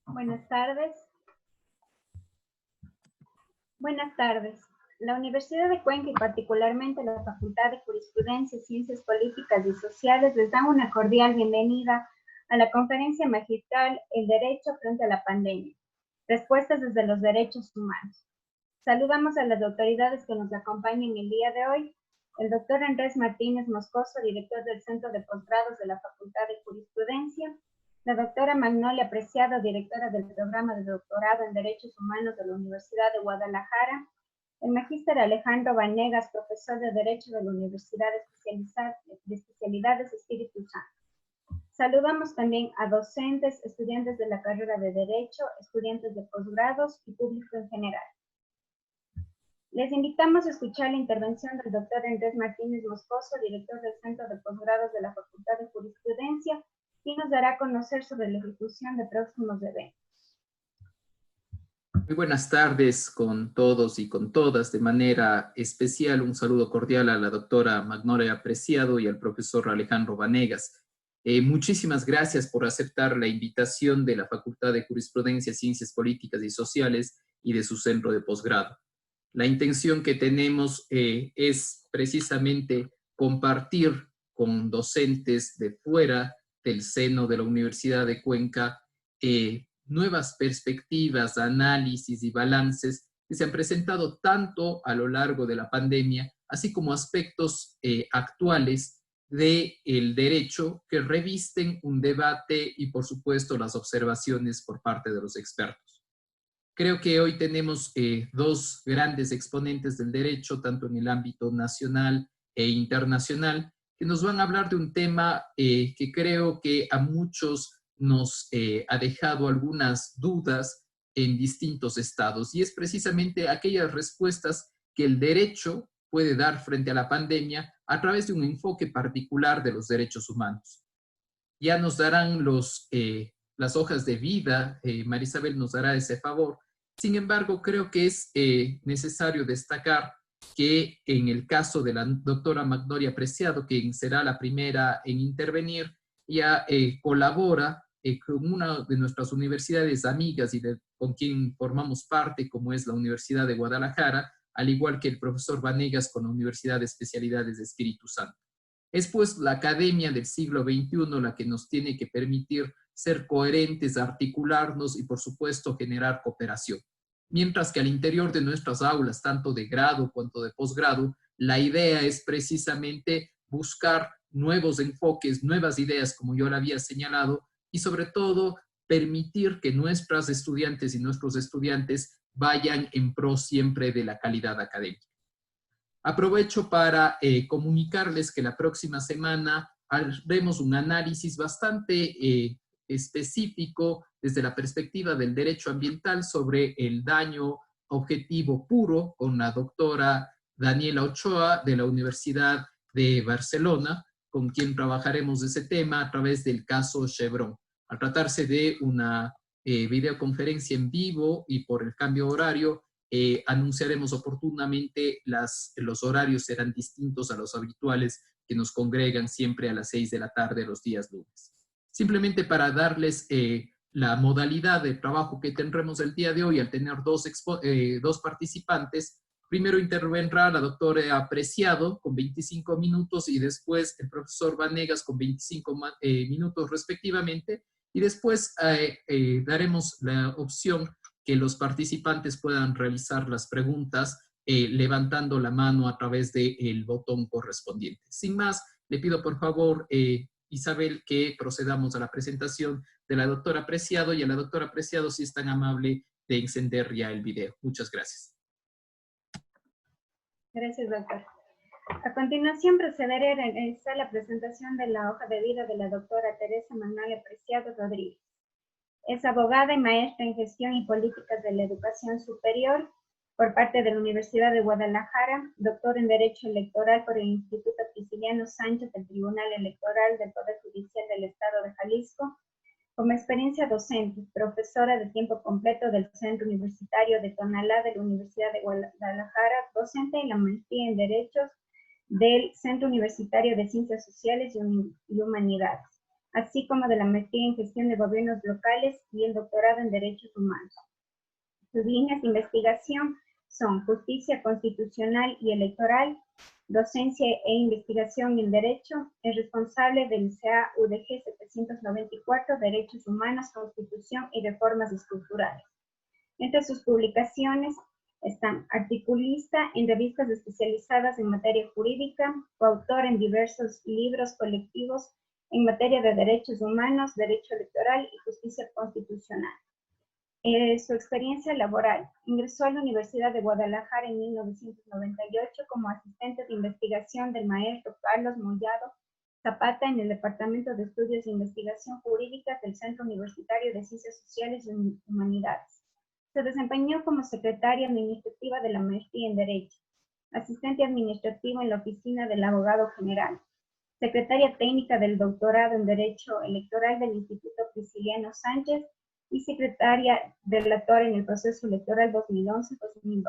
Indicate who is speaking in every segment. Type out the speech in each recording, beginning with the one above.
Speaker 1: Buenas tardes. Buenas tardes. La Universidad de Cuenca y particularmente la Facultad de Jurisprudencia, Ciencias Políticas y Sociales les dan una cordial bienvenida a la conferencia magistral El Derecho frente a la Pandemia, respuestas desde los derechos humanos. Saludamos a las autoridades que nos acompañan el día de hoy, el doctor Andrés Martínez Moscoso, director del Centro de Posgrados de la Facultad de Jurisprudencia, la doctora Magnolia Preciado, directora del programa de doctorado en Derechos Humanos de la Universidad de Guadalajara, el magíster Alejandro Vanegas, profesor de Derecho de la Universidad de Especialidades Espíritu Santo. Saludamos también a docentes, estudiantes de la carrera de Derecho, estudiantes de posgrados y público en general. Les invitamos a escuchar la intervención del doctor Andrés Martínez Moscoso, director del Centro de Posgrados de la Facultad de Jurisprudencia, y nos dará a conocer sobre la ejecución de próximos eventos.
Speaker 2: Muy buenas tardes con todos y con todas. De manera especial, un saludo cordial a la doctora Magnolia Preciado y al profesor Alejandro Vanegas. Muchísimas gracias por aceptar la invitación de la Facultad de Jurisprudencia, Ciencias Políticas y Sociales y de su centro de posgrado. La intención que tenemos es precisamente compartir con docentes de fuera del seno de la Universidad de Cuenca nuevas perspectivas, análisis y balances que se han presentado tanto a lo largo de la pandemia, así como aspectos actuales del derecho que revisten un debate y, por supuesto, las observaciones por parte de los expertos. Creo que hoy tenemos dos grandes exponentes del derecho, tanto en el ámbito nacional e internacional, que nos van a hablar de un tema que creo que a muchos nos ha dejado algunas dudas en distintos estados, y es precisamente aquellas respuestas que el derecho puede dar frente a la pandemia a través de un enfoque particular de los derechos humanos. Ya nos darán las hojas de vida, Marisabel nos dará ese favor. Sin embargo, creo que es necesario destacar que en el caso de la doctora Magnolia Preciado, quien será la primera en intervenir, ya colabora con una de nuestras universidades amigas y con quien formamos parte, como es la Universidad de Guadalajara, al igual que el profesor Vanegas con la Universidad de Especialidades de Espíritu Santo. Es pues la academia del siglo XXI la que nos tiene que permitir ser coherentes, articularnos y, por supuesto, generar cooperación. Mientras que al interior de nuestras aulas, tanto de grado cuanto de posgrado, la idea es precisamente buscar nuevos enfoques, nuevas ideas, como yo lo había señalado, y sobre todo permitir que nuestras estudiantes y nuestros estudiantes vayan en pro siempre de la calidad académica. Aprovecho para comunicarles que la próxima semana haremos un análisis bastante específico desde la perspectiva del derecho ambiental sobre el daño objetivo puro con la doctora Daniela Ochoa de la Universidad de Barcelona, con quien trabajaremos ese tema a través del caso Chevron. Al tratarse de una videoconferencia en vivo y por el cambio horario, anunciaremos oportunamente, los horarios serán distintos a los habituales que nos congregan siempre a las 6 de la tarde los días lunes. Simplemente para darles la modalidad de trabajo que tendremos el día de hoy, al tener dos participantes, primero intervendrá la doctora Preciado con 25 minutos y después el profesor Vanegas con 25 minutos respectivamente, y después daremos la opción que los participantes puedan realizar las preguntas levantando la mano a través del botón correspondiente. Sin más, le pido por favor, Isabel, que procedamos a la presentación de la doctora Preciado, y a la doctora Preciado, si es tan amable de encender ya el video. Muchas gracias.
Speaker 1: Gracias, doctor. A continuación procederé a realizar la presentación de la hoja de vida de la doctora Teresa Magnolia Preciado Rodríguez. Es abogada y maestra en Gestión y Políticas de la Educación Superior por parte de la Universidad de Guadalajara, doctor en Derecho Electoral por el Instituto Prisciliano Sánchez del Tribunal Electoral del Poder Judicial del Estado de Jalisco, como experiencia docente, profesora de tiempo completo del Centro Universitario de Tonalá de la Universidad de Guadalajara, docente en la maestría en Derechos del Centro Universitario de Ciencias Sociales y Humanidades. así como de la maestría en gestión de gobiernos locales y el doctorado en derechos humanos. Sus líneas de investigación son justicia constitucional y electoral, docencia e investigación en derecho, es responsable del CA-UDG 794, Derechos Humanos, Constitución y Reformas Estructurales. Entre sus publicaciones están articulista en revistas especializadas en materia jurídica, coautor en diversos libros colectivos en materia de derechos humanos, derecho electoral y justicia constitucional. Su experiencia laboral. Ingresó a la Universidad de Guadalajara en 1998 como asistente de investigación del maestro Carlos Mollado Zapata en el Departamento de Estudios e Investigación Jurídicas del Centro Universitario de Ciencias Sociales y Humanidades. Se desempeñó como secretaria administrativa de la maestría en Derecho, asistente administrativo en la oficina del abogado general, secretaria técnica del doctorado en Derecho Electoral del Instituto Prisciliano Sánchez y secretaria relatora en el proceso electoral 2011-2012.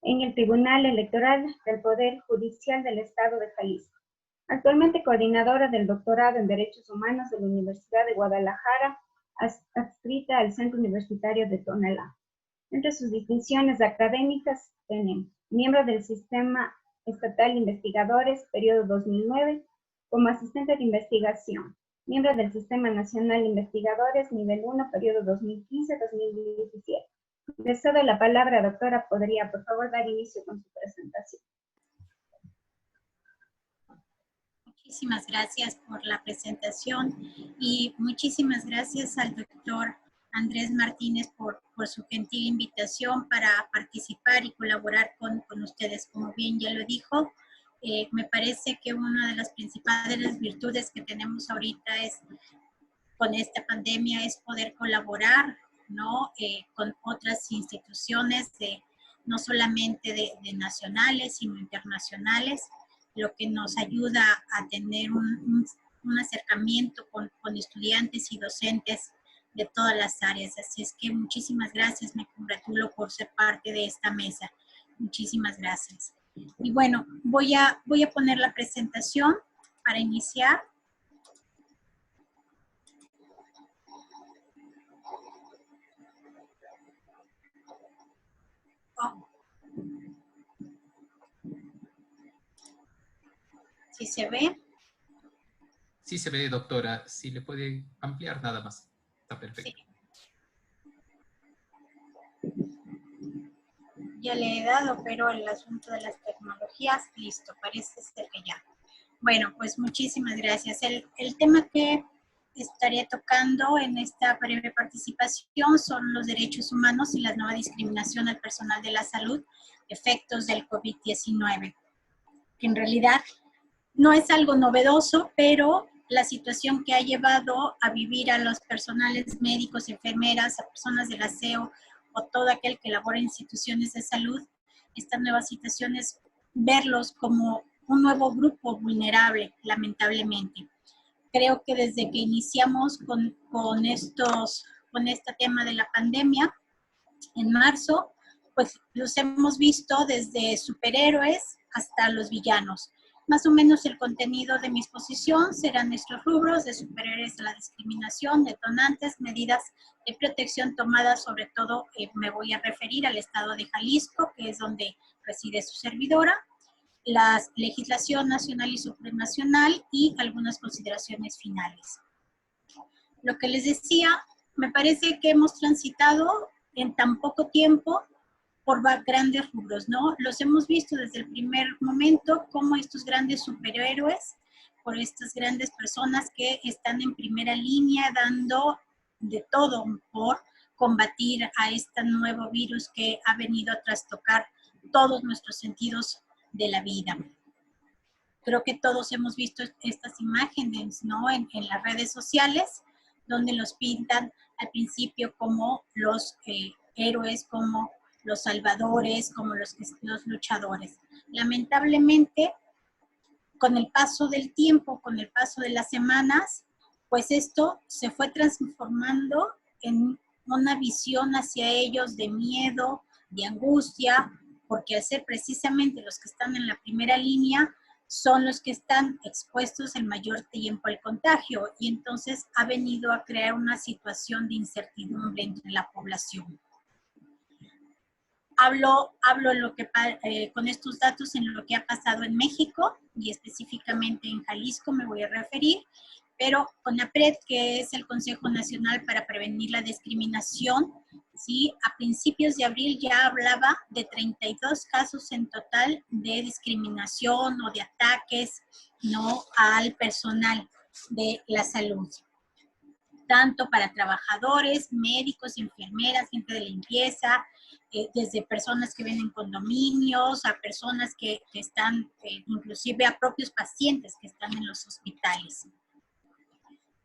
Speaker 1: En el Tribunal Electoral del Poder Judicial del Estado de Jalisco. Actualmente coordinadora del doctorado en Derechos Humanos de la Universidad de Guadalajara, adscrita al Centro Universitario de Tonalá. Entre sus distinciones académicas tenemos miembro del Sistema Estatal de Investigadores, periodo 2009, como asistente de investigación. Miembro del Sistema Nacional de Investigadores, nivel 1, periodo 2015-2017. Le cedo la palabra, doctora. ¿Podría, por favor, dar inicio con su presentación?
Speaker 3: Muchísimas gracias por la presentación y muchísimas gracias al doctor Andrés Martínez por su gentil invitación para participar y colaborar con ustedes. Como bien ya lo dijo, me parece que una de las principales virtudes que tenemos ahorita es, con esta pandemia, es poder colaborar, ¿no? Con otras instituciones, no solamente de nacionales, sino internacionales, lo que nos ayuda a tener un acercamiento con estudiantes y docentes de todas las áreas. Así es que muchísimas gracias, me congratulo por ser parte de esta mesa. Muchísimas gracias. Y bueno, voy a poner la presentación para iniciar. Oh. ¿Sí se ve?
Speaker 2: Sí se ve, doctora. Si le puede ampliar nada más. Está perfecto.
Speaker 3: Sí. Ya le he dado, pero el asunto de las tecnologías, listo, parece ser que ya. Bueno, pues muchísimas gracias. El tema que estaré tocando en esta breve participación son los derechos humanos y la nueva discriminación al personal de la salud, efectos del COVID-19. Que en realidad no es algo novedoso, pero la situación que ha llevado a vivir a los personales médicos, enfermeras, a personas del aseo o todo aquel que labora en instituciones de salud, esta nueva situación es verlos como un nuevo grupo vulnerable, lamentablemente. Creo que desde que iniciamos con este tema de la pandemia, en marzo, pues los hemos visto desde superhéroes hasta los villanos. Más o menos el contenido de mi exposición serán estos rubros: de superhéroes a la discriminación, detonantes, medidas de protección tomadas, sobre todo me voy a referir al estado de Jalisco, que es donde reside su servidora, la legislación nacional y supranacional y algunas consideraciones finales. Lo que les decía, me parece que hemos transitado en tan poco tiempo por grandes rubros, ¿no? Los hemos visto desde el primer momento como estos grandes superhéroes, por estas grandes personas que están en primera línea dando de todo por combatir a este nuevo virus que ha venido a trastocar todos nuestros sentidos de la vida. Creo que todos hemos visto estas imágenes, ¿no? En las redes sociales, donde los pintan al principio como los héroes, como los salvadores, como los luchadores. Lamentablemente, con el paso del tiempo, con el paso de las semanas, pues esto se fue transformando en una visión hacia ellos de miedo, de angustia, porque al ser precisamente los que están en la primera línea, son los que están expuestos el mayor tiempo al contagio y entonces ha venido a crear una situación de incertidumbre entre la población. Hablo con estos datos en lo que ha pasado en México y específicamente en Jalisco me voy a referir, pero CONAPRED, que es el Consejo Nacional para Prevenir la Discriminación, ¿sí? A principios de abril ya hablaba de 32 casos en total de discriminación o de ataques, ¿no?, al personal de la salud, tanto para trabajadores, médicos, enfermeras, gente de limpieza, desde personas que viven en condominios, a personas que están, inclusive a propios pacientes que están en los hospitales.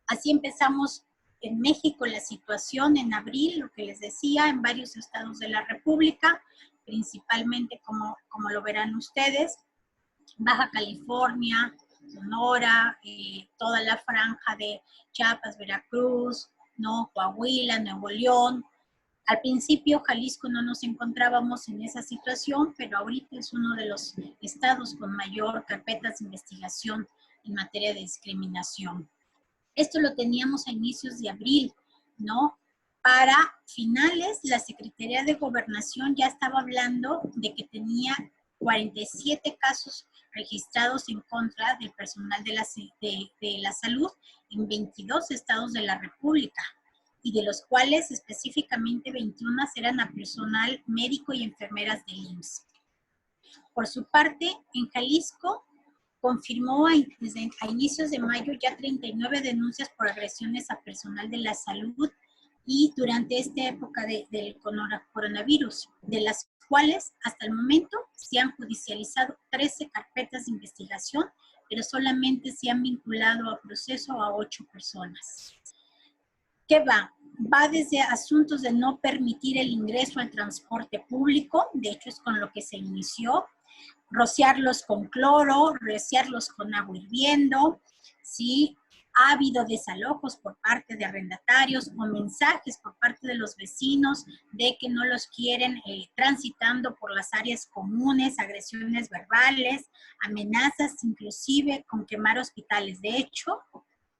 Speaker 3: Así empezamos en México la situación en abril, lo que les decía, en varios estados de la República, principalmente como lo verán ustedes, Baja California, Sonora, toda la franja de Chiapas, Veracruz, ¿no?, Coahuila, Nuevo León. Al principio Jalisco no nos encontrábamos en esa situación, pero ahorita es uno de los estados con mayor carpetas de investigación en materia de discriminación. Esto lo teníamos a inicios de abril, ¿no? Para finales, la Secretaría de Gobernación ya estaba hablando de que tenía 47 casos registrados en contra del personal de la salud en 22 estados de la República, y de los cuales específicamente 21 eran a personal médico y enfermeras del IMSS. Por su parte, en Jalisco, confirmó a inicios de mayo ya 39 denuncias por agresiones a personal de la salud y durante esta época del coronavirus, de las cuales hasta el momento se han judicializado 13 carpetas de investigación, pero solamente se han vinculado a proceso a 8 personas. ¿Qué va? Va desde asuntos de no permitir el ingreso al transporte público, de hecho es con lo que se inició, rociarlos con cloro, rociarlos con agua hirviendo, ¿sí? Ha habido desalojos por parte de arrendatarios o mensajes por parte de los vecinos de que no los quieren transitando por las áreas comunes, agresiones verbales, amenazas inclusive con quemar hospitales. De hecho,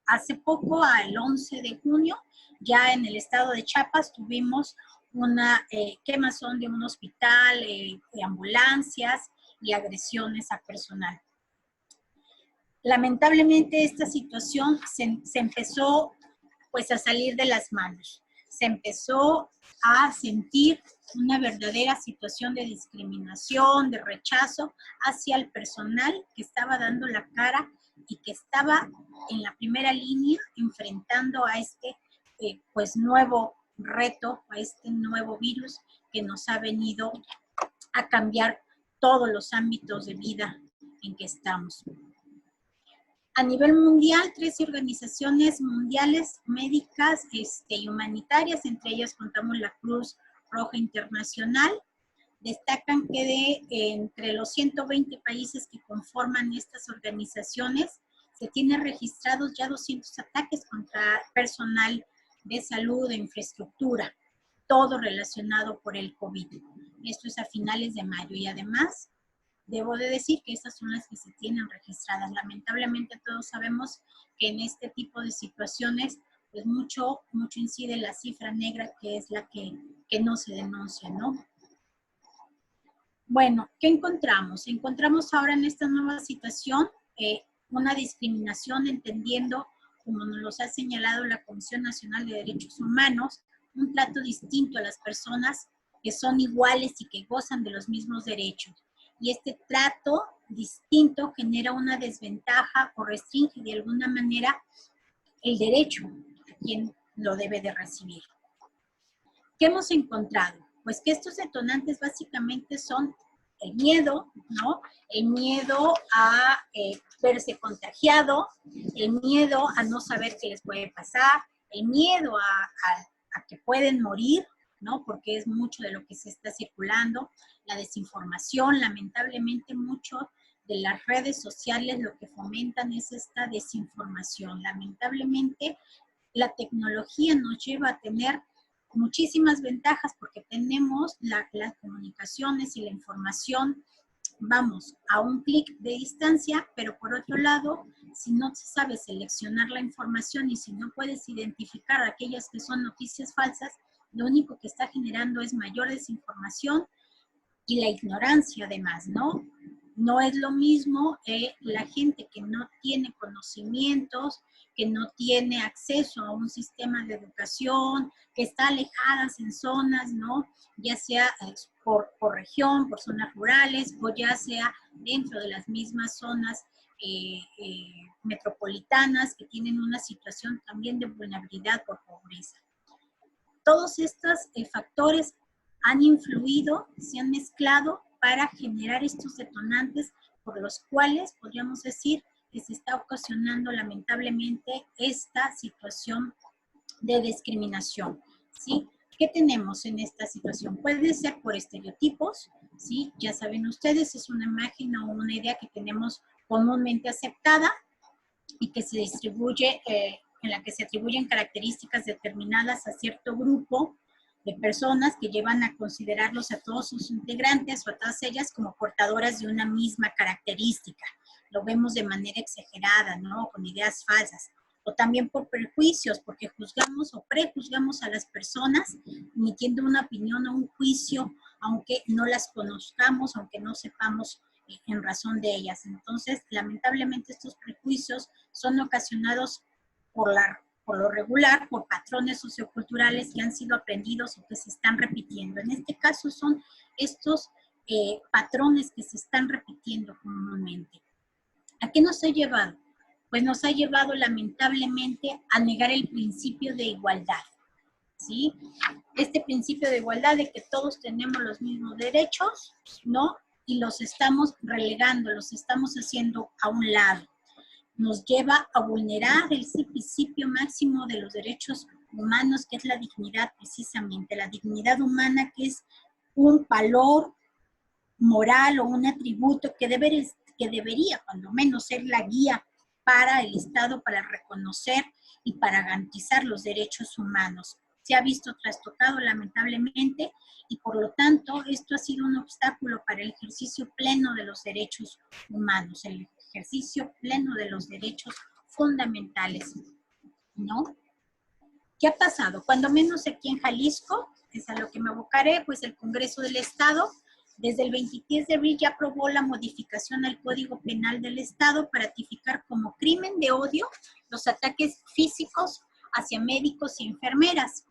Speaker 3: hace poco, el 11 de junio, ya en el estado de Chiapas tuvimos una quemazón de un hospital, de ambulancias y agresiones a personal. Lamentablemente esta situación se empezó pues a salir de las manos. Se empezó a sentir una verdadera situación de discriminación, de rechazo hacia el personal que estaba dando la cara y que estaba en la primera línea enfrentando a este pues nuevo reto, a este nuevo virus que nos ha venido a cambiar todos los ámbitos de vida en que estamos. A nivel mundial, 13 organizaciones mundiales médicas y humanitarias, entre ellas contamos la Cruz Roja Internacional, destacan que entre los 120 países que conforman estas organizaciones, se tienen registrados ya 200 ataques contra personal de salud e infraestructura, todo relacionado por el COVID. Esto es a finales de mayo y además debo de decir que estas son las que se tienen registradas. Lamentablemente todos sabemos que en este tipo de situaciones pues mucho incide la cifra negra, que es la que no se denuncia, ¿no? Bueno, ¿qué encontramos? Encontramos ahora en esta nueva situación una discriminación, entendiendo, como nos los ha señalado la Comisión Nacional de Derechos Humanos, un trato distinto a las personas que son iguales y que gozan de los mismos derechos. Y este trato distinto genera una desventaja o restringe de alguna manera el derecho a quien lo debe de recibir. ¿Qué hemos encontrado? Pues que estos detonantes básicamente son el miedo, ¿no? El miedo a verse contagiado, el miedo a no saber qué les puede pasar, el miedo a que pueden morir, ¿no? Porque es mucho de lo que se está circulando, la desinformación. Lamentablemente mucho de las redes sociales lo que fomentan es esta desinformación. Lamentablemente la tecnología nos lleva a tener muchísimas ventajas porque tenemos las comunicaciones y la información vamos a un clic de distancia, pero por otro lado, si no se sabe seleccionar la información y si no puedes identificar aquellas que son noticias falsas, lo único que está generando es mayor desinformación y la ignorancia además, ¿no? No es lo mismo la gente que no tiene conocimientos, que no tiene acceso a un sistema de educación, que está alejadas en zonas, ¿no? Ya sea por región, por zonas rurales, o ya sea dentro de las mismas zonas metropolitanas que tienen una situación también de vulnerabilidad por pobreza. Todos estos factores han influido, se han mezclado para generar estos detonantes por los cuales podríamos decir que se está ocasionando lamentablemente esta situación de discriminación, ¿sí? ¿Qué tenemos en esta situación? Puede ser por estereotipos, ¿sí? Ya saben ustedes, es una imagen o una idea que tenemos comúnmente aceptada y que se distribuye, en la que se atribuyen características determinadas a cierto grupo de personas que llevan a considerarlos a todos sus integrantes o a todas ellas como portadoras de una misma característica. Lo vemos de manera exagerada, ¿no? Con ideas falsas. O también por prejuicios, porque juzgamos o prejuzgamos a las personas, emitiendo una opinión o un juicio, aunque no las conozcamos, aunque no sepamos en razón de ellas. Entonces, lamentablemente estos prejuicios son ocasionados por lo regular, por patrones socioculturales que han sido aprendidos o que se están repitiendo. En este caso son estos patrones que se están repitiendo comúnmente. ¿A qué nos ha llevado? Pues nos ha llevado lamentablemente a negar el principio de igualdad, ¿sí? Este principio de igualdad de que todos tenemos los mismos derechos, ¿no? Y los estamos relegando, los estamos haciendo a un lado. Nos lleva a vulnerar el principio máximo de los derechos humanos, que es la dignidad precisamente, la dignidad humana, que es un valor moral o un atributo que debería, cuando menos, ser la guía para el Estado, para reconocer y para garantizar los derechos humanos. Se ha visto trastocado lamentablemente y por lo tanto esto ha sido un obstáculo para el ejercicio pleno de los derechos humanos, el ejercicio pleno de los derechos fundamentales, ¿no? ¿Qué ha pasado? Cuando menos aquí en Jalisco, es a lo que me abocaré, pues el Congreso del Estado, desde el 23 de abril ya aprobó la modificación al Código Penal del Estado para tipificar como crimen de odio los ataques físicos hacia médicos y enfermeras.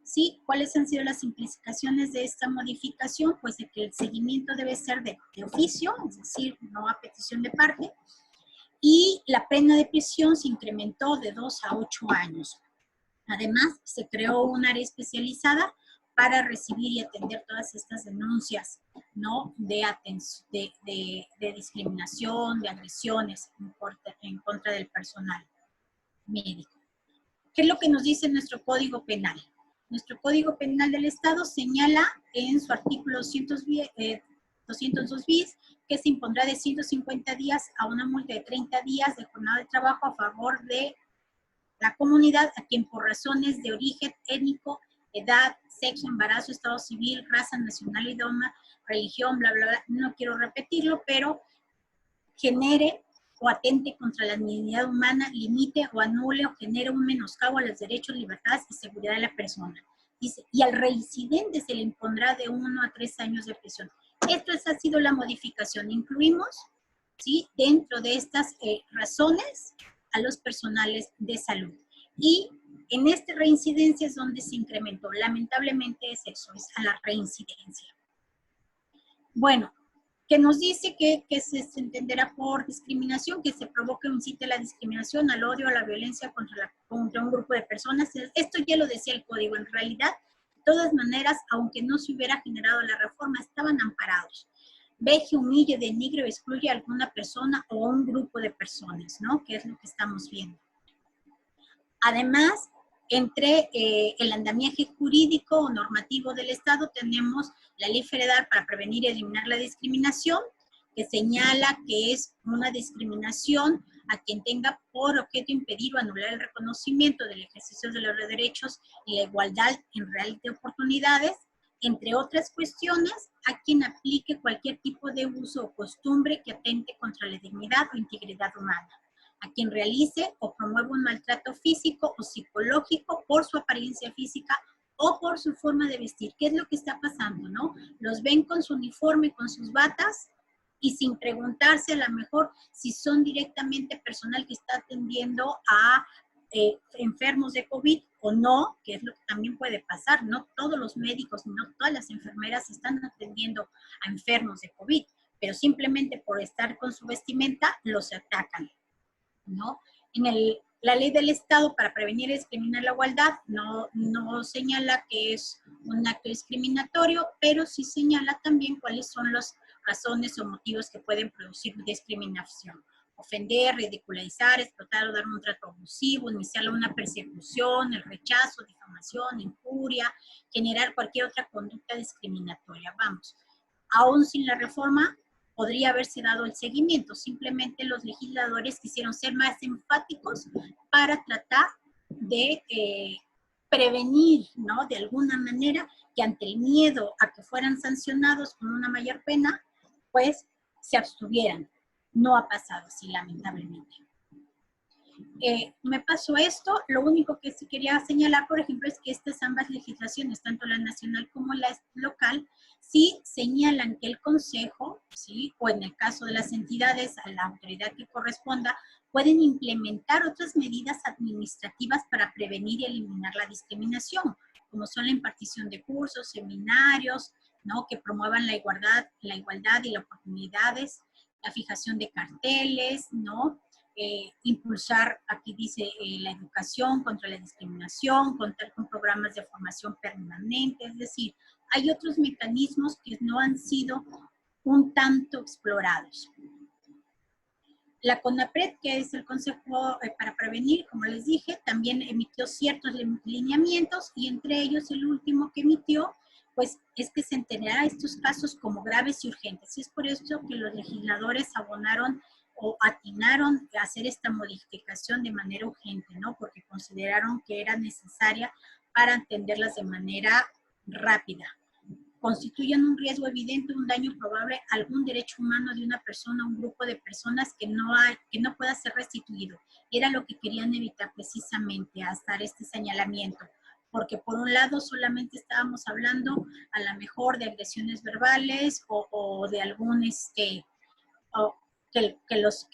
Speaker 3: ¿Sí? ¿Cuáles han sido las implicaciones de esta modificación? Pues de que el seguimiento debe ser de oficio, es decir, no a petición de parte, y la pena de prisión se incrementó de 2 a 8 años. Además, se creó un área especializada para recibir y atender todas estas denuncias, ¿no? De discriminación, de agresiones en contra del personal médico. ¿Qué es lo que nos dice nuestro Código Penal? Nuestro Código Penal del Estado señala en su artículo 202 bis que se impondrá de 150 días a una multa de 30 días de jornada de trabajo a favor de la comunidad a quien por razones de origen étnico, edad, sexo, embarazo, estado civil, raza, nacional, idioma, religión, bla, bla, bla, no quiero repetirlo, pero genere o atente contra la dignidad humana, limite o anule o genere un menoscabo a los derechos, libertades y seguridad de la persona. Dice, y al reincidente se le impondrá de 1 a 3 años de prisión. Esto ha sido la modificación. Incluimos, ¿sí?, dentro de estas razones a los personales de salud. Y en esta reincidencia es donde se incrementó. Lamentablemente es eso, es a la reincidencia. Bueno, que nos dice que se entenderá por discriminación, que se provoque o incite a la discriminación, al odio, a la violencia contra un grupo de personas. Esto ya lo decía el Código. En realidad, de todas maneras, aunque no se hubiera generado la reforma, estaban amparados. Veje, humille, denigre o excluye a alguna persona o un grupo de personas, ¿no? Que es lo que estamos viendo. Además, entre el andamiaje jurídico o normativo del Estado tenemos la Ley Federal para prevenir y eliminar la discriminación, que señala que es una discriminación a quien tenga por objeto impedir o anular el reconocimiento del ejercicio de los derechos y la igualdad en real de oportunidades entre otras cuestiones, a quien aplique cualquier tipo de uso o costumbre que atente contra la dignidad o integridad humana, a quien realice o promueva un maltrato físico o psicológico por su apariencia física o por su forma de vestir. ¿Qué es lo que está pasando, no? Los ven con su uniforme, con sus batas, y sin preguntarse a lo mejor si son directamente personal que está atendiendo a enfermos de COVID o no, que es lo que también puede pasar. No todos los médicos, no todas las enfermeras están atendiendo a enfermos de COVID, pero simplemente por estar con su vestimenta los atacan, ¿no? La ley del Estado para prevenir y discriminar la igualdad no señala que es un acto discriminatorio, pero sí señala también cuáles son las razones o motivos que pueden producir discriminación. Ofender, ridiculizar, explotar o dar un trato abusivo, iniciar una persecución, el rechazo, difamación, injuria, generar cualquier otra conducta discriminatoria. Vamos, aún sin la reforma, podría haberse dado el seguimiento. Simplemente los legisladores quisieron ser más enfáticos para tratar de prevenir, ¿no? De alguna manera, que ante el miedo a que fueran sancionados con una mayor pena, pues se abstuvieran. No ha pasado así, lamentablemente. Me pasó esto. Lo único que sí quería señalar, por ejemplo, es que estas ambas legislaciones, tanto la nacional como la local, sí señalan que el Consejo, ¿sí? O en el caso de las entidades, a la autoridad que corresponda, pueden implementar otras medidas administrativas para prevenir y eliminar la discriminación, como son la impartición de cursos, seminarios, ¿no? Que promuevan la igualdad y las oportunidades, la fijación de carteles, ¿no? Impulsar, aquí dice, la educación contra la discriminación, contar con programas de formación permanente, es decir, hay otros mecanismos que no han sido un tanto explorados. La CONAPRED, que es el Consejo para Prevenir, como les dije, también emitió ciertos lineamientos y entre ellos el último que emitió, pues es que se entenderá estos casos como graves y urgentes. Y es por eso que los legisladores abonaron o atinaron a hacer esta modificación de manera urgente, ¿no? Porque consideraron que era necesaria para atenderlas de manera rápida. Constituyen un riesgo evidente, un daño probable a algún derecho humano de una persona o un grupo de personas que no pueda ser restituido. Era lo que querían evitar precisamente hasta este señalamiento. Porque por un lado solamente estábamos hablando a lo mejor de agresiones verbales o de algún que los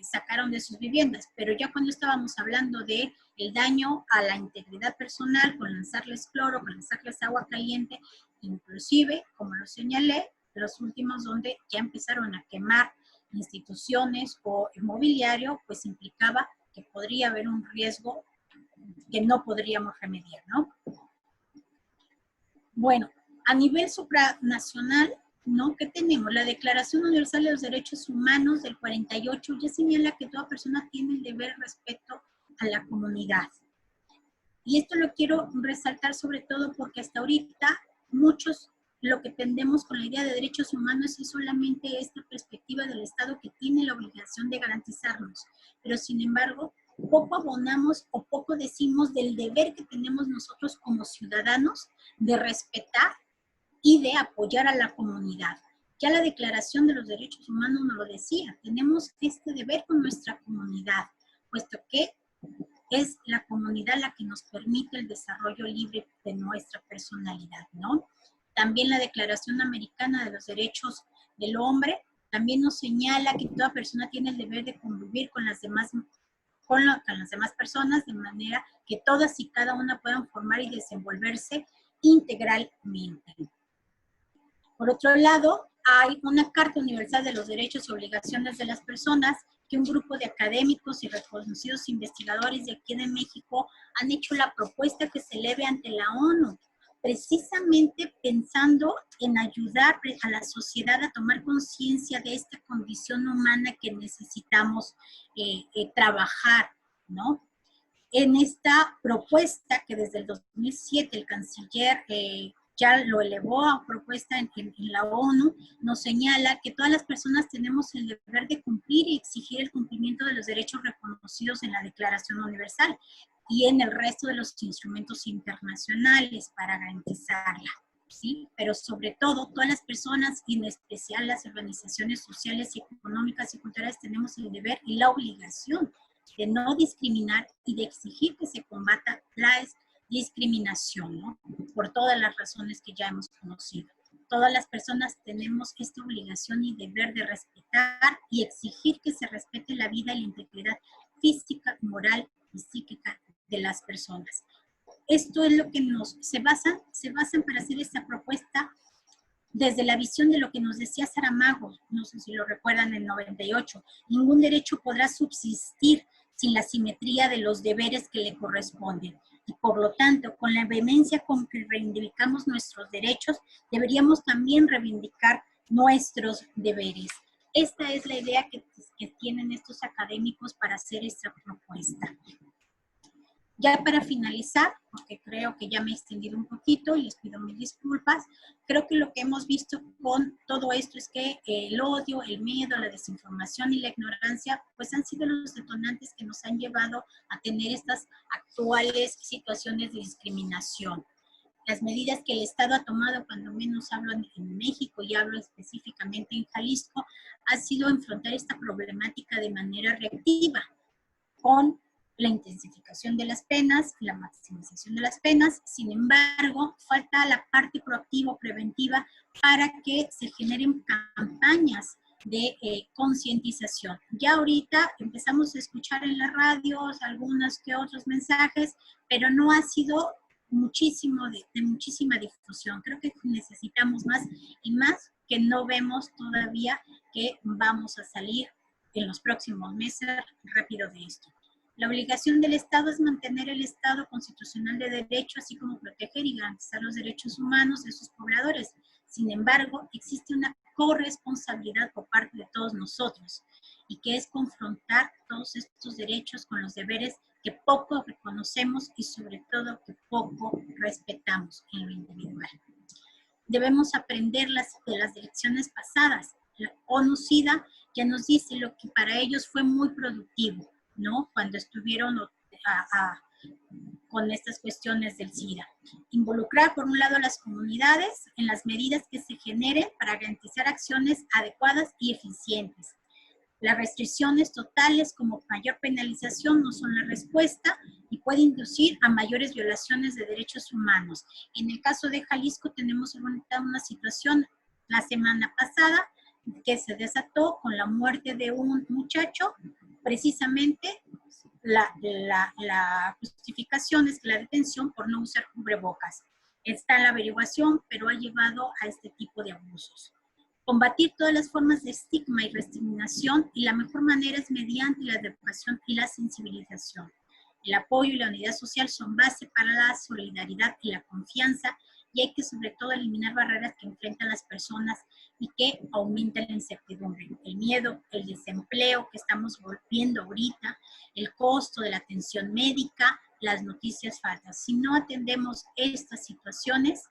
Speaker 3: sacaron de sus viviendas, pero ya cuando estábamos hablando de el daño a la integridad personal, con lanzarles cloro, con lanzarles agua caliente, inclusive, como lo señalé, los últimos donde ya empezaron a quemar instituciones o mobiliario, pues implicaba que podría haber un riesgo que no podríamos remediar, ¿no? Bueno, a nivel supranacional, ¿no? ¿Qué tenemos? La Declaración Universal de los Derechos Humanos del 48 ya señala que toda persona tiene el deber respecto a la comunidad. Y esto lo quiero resaltar sobre todo porque hasta ahorita muchos lo que tendemos con la idea de derechos humanos es solamente esta perspectiva del Estado que tiene la obligación de garantizarnos. Pero sin embargo, poco abonamos o poco decimos del deber que tenemos nosotros como ciudadanos de respetar y de apoyar a la comunidad. Ya la Declaración de los Derechos Humanos nos lo decía, tenemos este deber con nuestra comunidad, puesto que es la comunidad la que nos permite el desarrollo libre de nuestra personalidad, ¿no? También la Declaración Americana de los Derechos del Hombre también nos señala que toda persona tiene el deber de convivir con las demás personas de manera que todas y cada una puedan formar y desenvolverse integralmente. Por otro lado, hay una Carta Universal de los Derechos y Obligaciones de las Personas que un grupo de académicos y reconocidos investigadores de aquí de México han hecho la propuesta que se eleve ante la ONU, precisamente pensando en ayudar a la sociedad a tomar conciencia de esta condición humana que necesitamos trabajar, ¿no? En esta propuesta que desde el 2007 el canciller ya lo elevó a propuesta en la ONU, nos señala que todas las personas tenemos el deber de cumplir y exigir el cumplimiento de los derechos reconocidos en la Declaración Universal y en el resto de los instrumentos internacionales para garantizarla. ¿sí? Pero sobre todo, todas las personas, y en especial las organizaciones sociales y económicas y culturales, tenemos el deber y la obligación de no discriminar y de exigir que se combata la discriminación, ¿no? Por todas las razones que ya hemos conocido. Todas las personas tenemos esta obligación y deber de respetar y exigir que se respete la vida y la integridad física, moral y psíquica de las personas. Esto es lo que se basan para hacer esta propuesta desde la visión de lo que nos decía Saramago, no sé si lo recuerdan, en el 98, ningún derecho podrá subsistir sin la simetría de los deberes que le corresponden. Y por lo tanto, con la vehemencia con que reivindicamos nuestros derechos, deberíamos también reivindicar nuestros deberes. Esta es la idea que tienen estos académicos para hacer esta propuesta. Ya para finalizar, porque creo que ya me he extendido un poquito y les pido mis disculpas, creo que lo que hemos visto con todo esto es que el odio, el miedo, la desinformación y la ignorancia, pues han sido los detonantes que nos han llevado a tener estas actuales situaciones de discriminación. Las medidas que el Estado ha tomado, cuando menos hablo en México y hablo específicamente en Jalisco, ha sido enfrentar esta problemática de manera reactiva, con la intensificación de las penas, la maximización de las penas. Sin embargo, falta la parte proactiva o preventiva para que se generen campañas de concientización. Ya ahorita empezamos a escuchar en las radios algunos que otros mensajes, pero no ha sido muchísimo de muchísima difusión. Creo que necesitamos más y más, que no vemos todavía que vamos a salir en los próximos meses rápido de esto. La obligación del Estado es mantener el Estado constitucional de derecho, así como proteger y garantizar los derechos humanos de sus pobladores. Sin embargo, existe una corresponsabilidad por parte de todos nosotros, y que es confrontar todos estos derechos con los deberes que poco reconocemos y sobre todo que poco respetamos en lo individual. Debemos aprender de las elecciones pasadas. La ONU-SIDA ya nos dice lo que para ellos fue muy productivo, ¿no? Cuando estuvieron con estas cuestiones del SIDA. Involucrar, por un lado, a las comunidades en las medidas que se generen para garantizar acciones adecuadas y eficientes. Las restricciones totales como mayor penalización no son la respuesta y puede inducir a mayores violaciones de derechos humanos. En el caso de Jalisco tenemos ahorita una situación la semana pasada que se desató con la muerte de un muchacho. Precisamente la justificación es que la detención por no usar cubrebocas. Está en la averiguación, pero ha llevado a este tipo de abusos. Combatir todas las formas de estigma y discriminación, y la mejor manera es mediante la educación y la sensibilización. El apoyo y la unidad social son base para la solidaridad y la confianza, y hay que sobre todo eliminar barreras que enfrentan las personas y que aumentan la incertidumbre, el miedo, el desempleo que estamos viendo ahorita, el costo de la atención médica, las noticias falsas. Si no atendemos estas situaciones,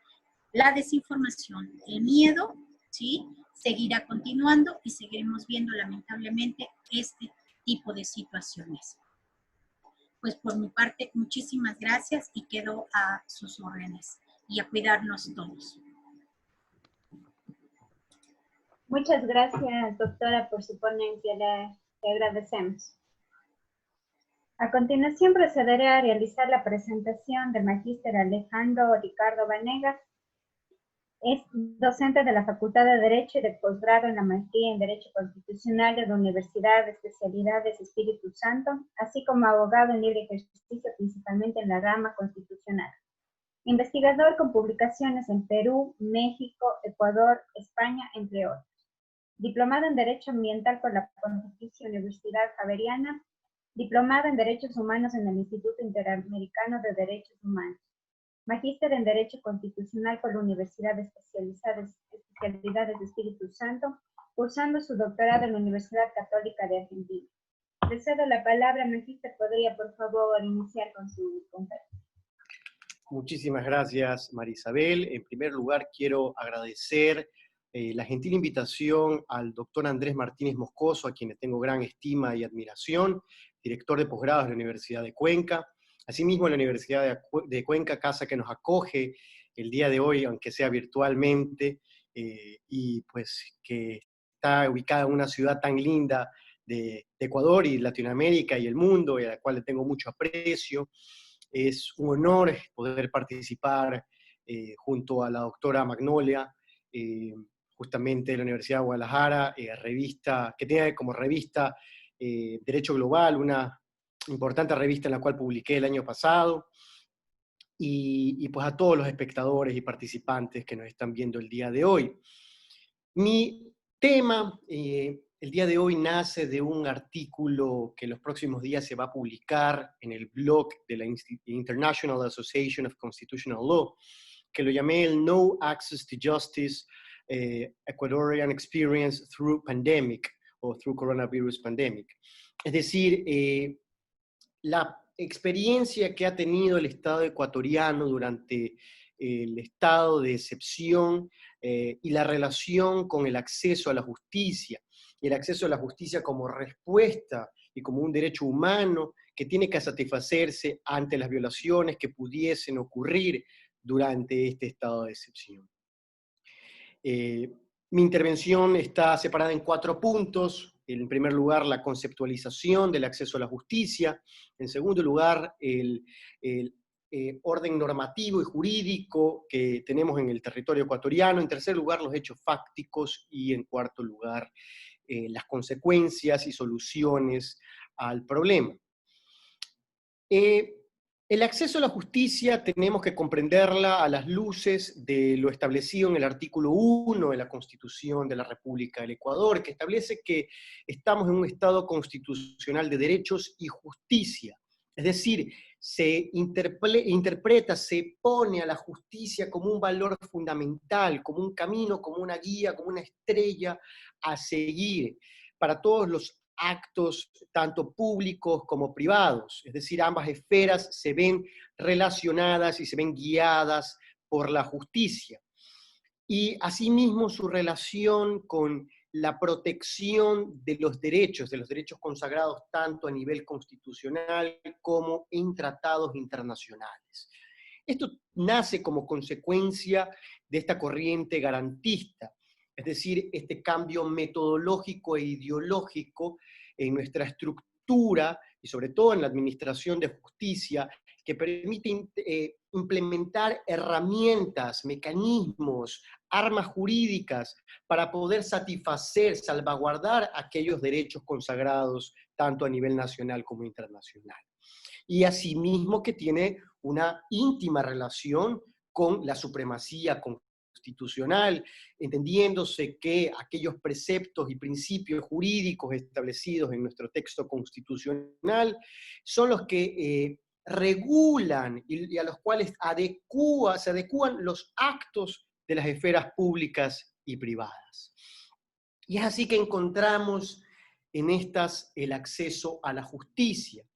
Speaker 3: la desinformación, el miedo, ¿sí?, seguirá continuando y seguiremos viendo lamentablemente este tipo de situaciones. Pues por mi parte, muchísimas gracias y quedo a sus órdenes y a cuidarnos todos.
Speaker 1: Muchas gracias, doctora, por su ponencia. Le agradecemos. A continuación procederé a realizar la presentación del magíster Alejandro Ricardo Vanegas. Es docente de la Facultad de Derecho y de posgrado en la maestría en Derecho Constitucional de la Universidad de Especialidades Espíritu Santo, así como abogado en libre ejercicio principalmente en la rama constitucional. Investigador con publicaciones en Perú, México, Ecuador, España, entre otros. Diplomado en Derecho Ambiental por la Pontificia Universidad Javeriana. Diplomado en Derechos Humanos en el Instituto Interamericano de Derechos Humanos. Magíster en Derecho Constitucional por la Universidad de Especialidades de Espíritu Santo, cursando su doctorado en la Universidad Católica de Argentina. Le cedo la palabra, magíster. ¿Podría, por favor, iniciar con su conferencia?
Speaker 4: Muchísimas gracias, María Isabel. En primer lugar, quiero agradecer la gentil invitación al doctor Andrés Martínez Moscoso, a quien le tengo gran estima y admiración, director de posgrados de la Universidad de Cuenca. Asimismo, en la Universidad de Cuenca, casa que nos acoge el día de hoy, aunque sea virtualmente, y pues que está ubicada en una ciudad tan linda de Ecuador y Latinoamérica y el mundo, y a la cual le tengo mucho aprecio. Es un honor poder participar junto a la doctora Magnolia, justamente de la Universidad de Guadalajara, revista, que tiene como revista Derecho Global, una importante revista en la cual publiqué el año pasado, y pues a todos los espectadores y participantes que nos están viendo el día de hoy. Mi tema el día de hoy nace de un artículo que en los próximos días se va a publicar en el blog de la International Association of Constitutional Law, que lo llamé el No Access to Justice Ecuadorian Experience Through Pandemic, o Through Coronavirus Pandemic. Es decir, la experiencia que ha tenido el Estado ecuatoriano durante el estado de excepción y la relación con el acceso a la justicia, y el acceso a la justicia como respuesta y como un derecho humano que tiene que satisfacerse ante las violaciones que pudiesen ocurrir durante este estado de excepción. Mi intervención está separada en 4 puntos. En primer lugar, la conceptualización del acceso a la justicia. En segundo lugar, el orden normativo y jurídico que tenemos en el territorio ecuatoriano. En tercer lugar, los hechos fácticos. Y en cuarto lugar, las consecuencias y soluciones al problema. El acceso a la justicia tenemos que comprenderla a las luces de lo establecido en el artículo 1 de la Constitución de la República del Ecuador, que establece que estamos en un Estado constitucional de derechos y justicia. Es decir, se interpreta, se pone a la justicia como un valor fundamental, como un camino, como una guía, como una estrella a seguir para todos los actos tanto públicos como privados, es decir, ambas esferas se ven relacionadas y se ven guiadas por la justicia. Y asimismo su relación con la protección de los derechos consagrados tanto a nivel constitucional como en tratados internacionales. Esto nace como consecuencia de esta corriente garantista, es decir, este cambio metodológico e ideológico en nuestra estructura y sobre todo en la administración de justicia, que permite implementar herramientas, mecanismos, armas jurídicas para poder satisfacer, salvaguardar aquellos derechos consagrados tanto a nivel nacional como internacional. Y asimismo que tiene una íntima relación con la supremacía constitucional, entendiéndose que aquellos preceptos y principios jurídicos establecidos en nuestro texto constitucional son los que regulan y a los cuales se adecúan los actos de las esferas públicas y privadas. Y es así que encontramos en estas el acceso a la justicia.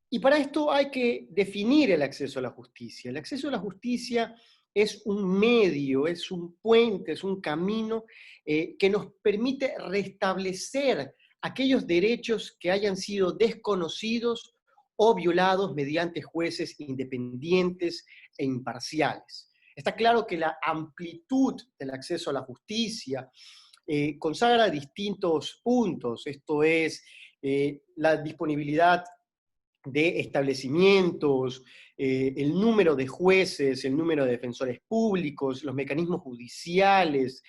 Speaker 4: Y para esto hay que definir el acceso a la justicia. El acceso a la justicia es un medio, es un puente, es un camino que nos permite restablecer aquellos derechos que hayan sido desconocidos o violados mediante jueces independientes e imparciales. Está claro que la amplitud del acceso a la justicia consagra distintos puntos, esto es la disponibilidad de establecimientos, el número de jueces, el número de defensores públicos, los mecanismos judiciales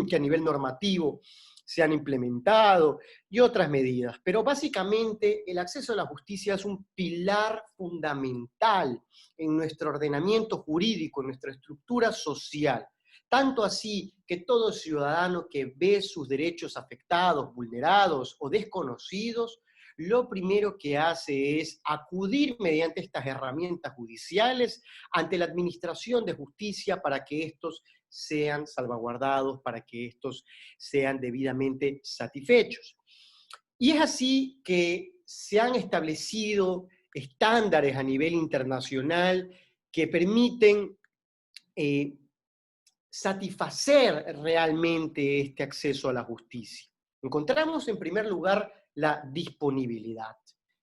Speaker 4: que a nivel normativo se han implementado y otras medidas. Pero básicamente el acceso a la justicia es un pilar fundamental en nuestro ordenamiento jurídico, en nuestra estructura social. Tanto así que todo ciudadano que ve sus derechos afectados, vulnerados o desconocidos, lo primero que hace es acudir mediante estas herramientas judiciales ante la administración de justicia para que estos sean salvaguardados, para que estos sean debidamente satisfechos. Y es así que se han establecido estándares a nivel internacional que permiten satisfacer realmente este acceso a la justicia. Encontramos en primer lugar la disponibilidad.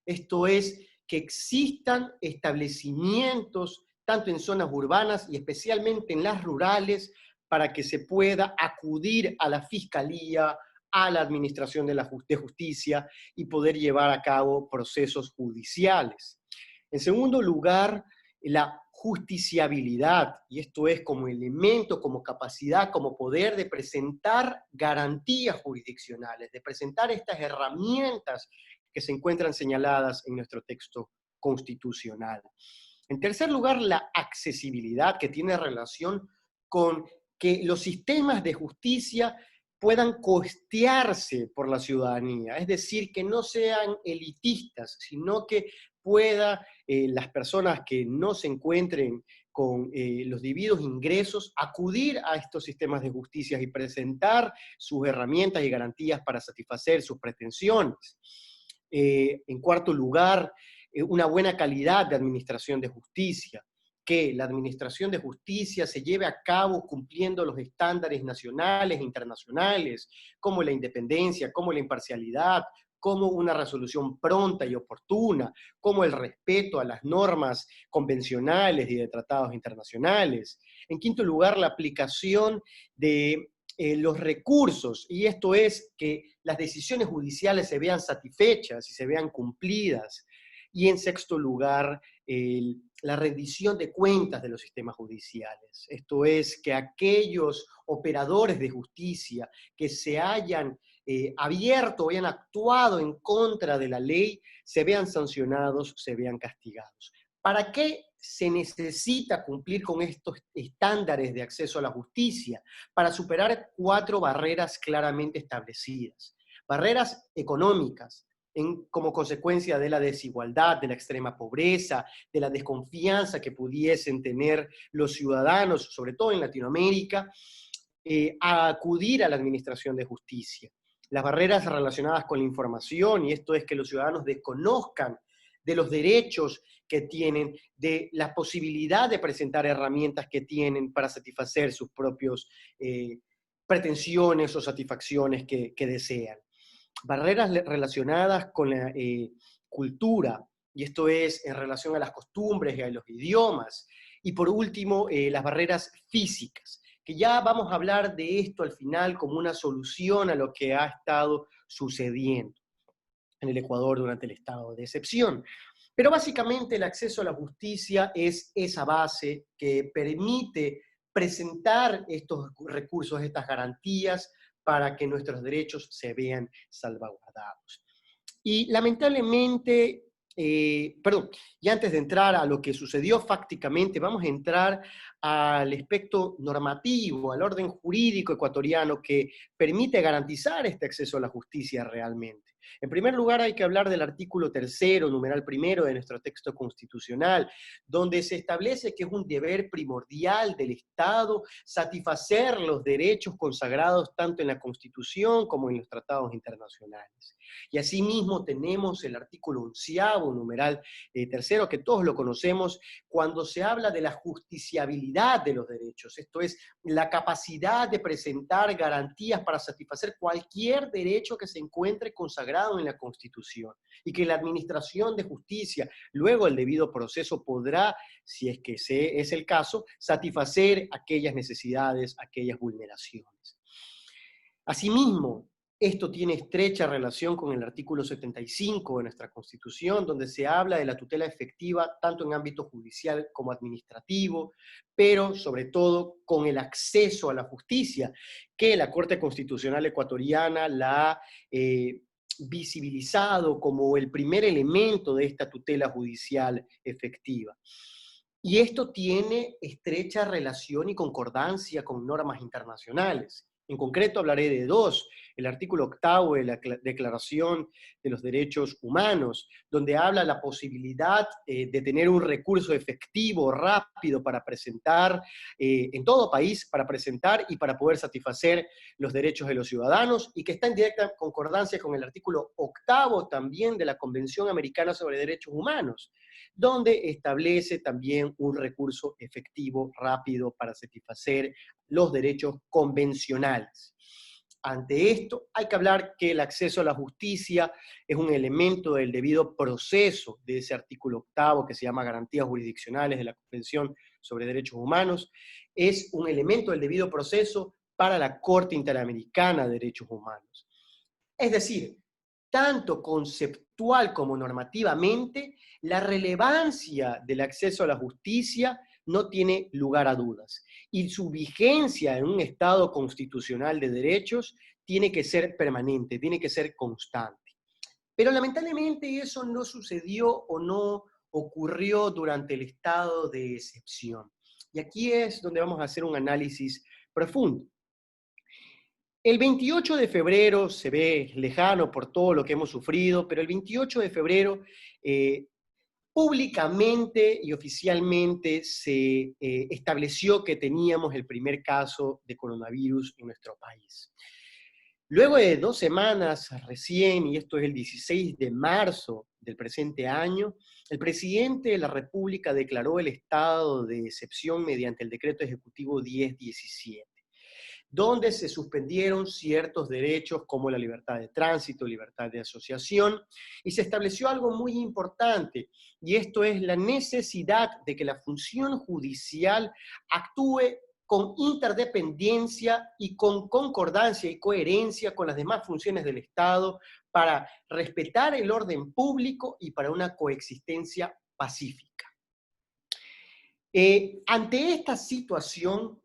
Speaker 4: Esto es, que existan establecimientos tanto en zonas urbanas y especialmente en las rurales, para que se pueda acudir a la fiscalía, a la administración de justicia y poder llevar a cabo procesos judiciales. En segundo lugar, la justiciabilidad, y esto es como elemento, como capacidad, como poder de presentar garantías jurisdiccionales, de presentar estas herramientas que se encuentran señaladas en nuestro texto constitucional. En tercer lugar, la accesibilidad, que tiene relación con que los sistemas de justicia puedan costearse por la ciudadanía, es decir, que no sean elitistas, sino que pueda las personas que no se encuentren con los debidos ingresos acudir a estos sistemas de justicia y presentar sus herramientas y garantías para satisfacer sus pretensiones. En cuarto lugar, una buena calidad de administración de justicia, que la administración de justicia se lleve a cabo cumpliendo los estándares nacionales e internacionales, como la independencia, como la imparcialidad, como una resolución pronta y oportuna, como el respeto a las normas convencionales y de tratados internacionales. En quinto lugar, la aplicación de los recursos, y esto es que las decisiones judiciales se vean satisfechas y se vean cumplidas. Y en sexto lugar, la rendición de cuentas de los sistemas judiciales. Esto es que aquellos operadores de justicia que se hayan abierto, hayan actuado en contra de la ley, se vean sancionados, se vean castigados. ¿Para qué se necesita cumplir con estos estándares de acceso a la justicia? Para superar 4 barreras claramente establecidas. Barreras económicas, como consecuencia de la desigualdad, de la extrema pobreza, de la desconfianza que pudiesen tener los ciudadanos, sobre todo en Latinoamérica, a acudir a la administración de justicia. Las barreras relacionadas con la información, y esto es que los ciudadanos desconozcan de los derechos que tienen, de la posibilidad de presentar herramientas que tienen para satisfacer sus propios pretensiones o satisfacciones que desean. Barreras relacionadas con la cultura, y esto es en relación a las costumbres y a los idiomas. Y por último, las barreras físicas, que ya vamos a hablar de esto al final como una solución a lo que ha estado sucediendo en el Ecuador durante el estado de excepción. Pero básicamente el acceso a la justicia es esa base que permite presentar estos recursos, estas garantías, para que nuestros derechos se vean salvaguardados. Y lamentablemente, y antes de entrar a lo que sucedió fácticamente, vamos a entrar al aspecto normativo, al orden jurídico ecuatoriano que permite garantizar este acceso a la justicia realmente. En primer lugar, hay que hablar del artículo 3º, numeral 1 de nuestro texto constitucional, donde se establece que es un deber primordial del Estado satisfacer los derechos consagrados tanto en la Constitución como en los tratados internacionales. Y asimismo tenemos el artículo 11º, numeral 3º, que todos lo conocemos, cuando se habla de la justiciabilidad de los derechos, esto es, la capacidad de presentar garantías para satisfacer cualquier derecho que se encuentre consagrado en la Constitución, y que la administración de justicia, luego el debido proceso, podrá, si es que ese es el caso, satisfacer aquellas necesidades, aquellas vulneraciones. Asimismo, esto tiene estrecha relación con el artículo 75 de nuestra Constitución, donde se habla de la tutela efectiva tanto en ámbito judicial como administrativo, pero sobre todo con el acceso a la justicia, que la Corte Constitucional Ecuatoriana la ha visibilizado como el primer elemento de esta tutela judicial efectiva. Y esto tiene estrecha relación y concordancia con normas internacionales. En concreto hablaré de 2, el artículo 8º de la Declaración de los Derechos Humanos, donde habla la posibilidad de tener un recurso efectivo, rápido, para presentar, en todo país, para presentar y para poder satisfacer los derechos de los ciudadanos, y que está en directa concordancia con el artículo 8º también de la Convención Americana sobre Derechos Humanos, donde establece también un recurso efectivo, rápido, para satisfacer los derechos convencionales. ante esto, hay que hablar que el acceso a la justicia es un elemento del debido proceso de ese artículo 8 que se llama Garantías Jurisdiccionales de la Convención sobre Derechos Humanos, es un elemento del debido proceso para la Corte Interamericana de Derechos Humanos. Es decir, tanto conceptual como normativamente, la relevancia del acceso a la justicia no tiene lugar a dudas. Y su vigencia en un Estado constitucional de derechos tiene que ser permanente, tiene que ser constante. Pero lamentablemente eso no sucedió o no ocurrió durante el estado de excepción. Y aquí es donde vamos a hacer un análisis profundo. El 28 de febrero se ve lejano por todo lo que hemos sufrido, pero el 28 de febrero públicamente y oficialmente se estableció que teníamos el primer caso de coronavirus en nuestro país. Luego de 2 semanas recién, y esto es el 16 de marzo del presente año, el presidente de la República declaró el estado de excepción mediante el decreto ejecutivo 1017, donde se suspendieron ciertos derechos como la libertad de tránsito, libertad de asociación, y se estableció algo muy importante, y esto es la necesidad de que la función judicial actúe con interdependencia y con concordancia y coherencia con las demás funciones del Estado para respetar el orden público y para una coexistencia pacífica. Ante esta situación,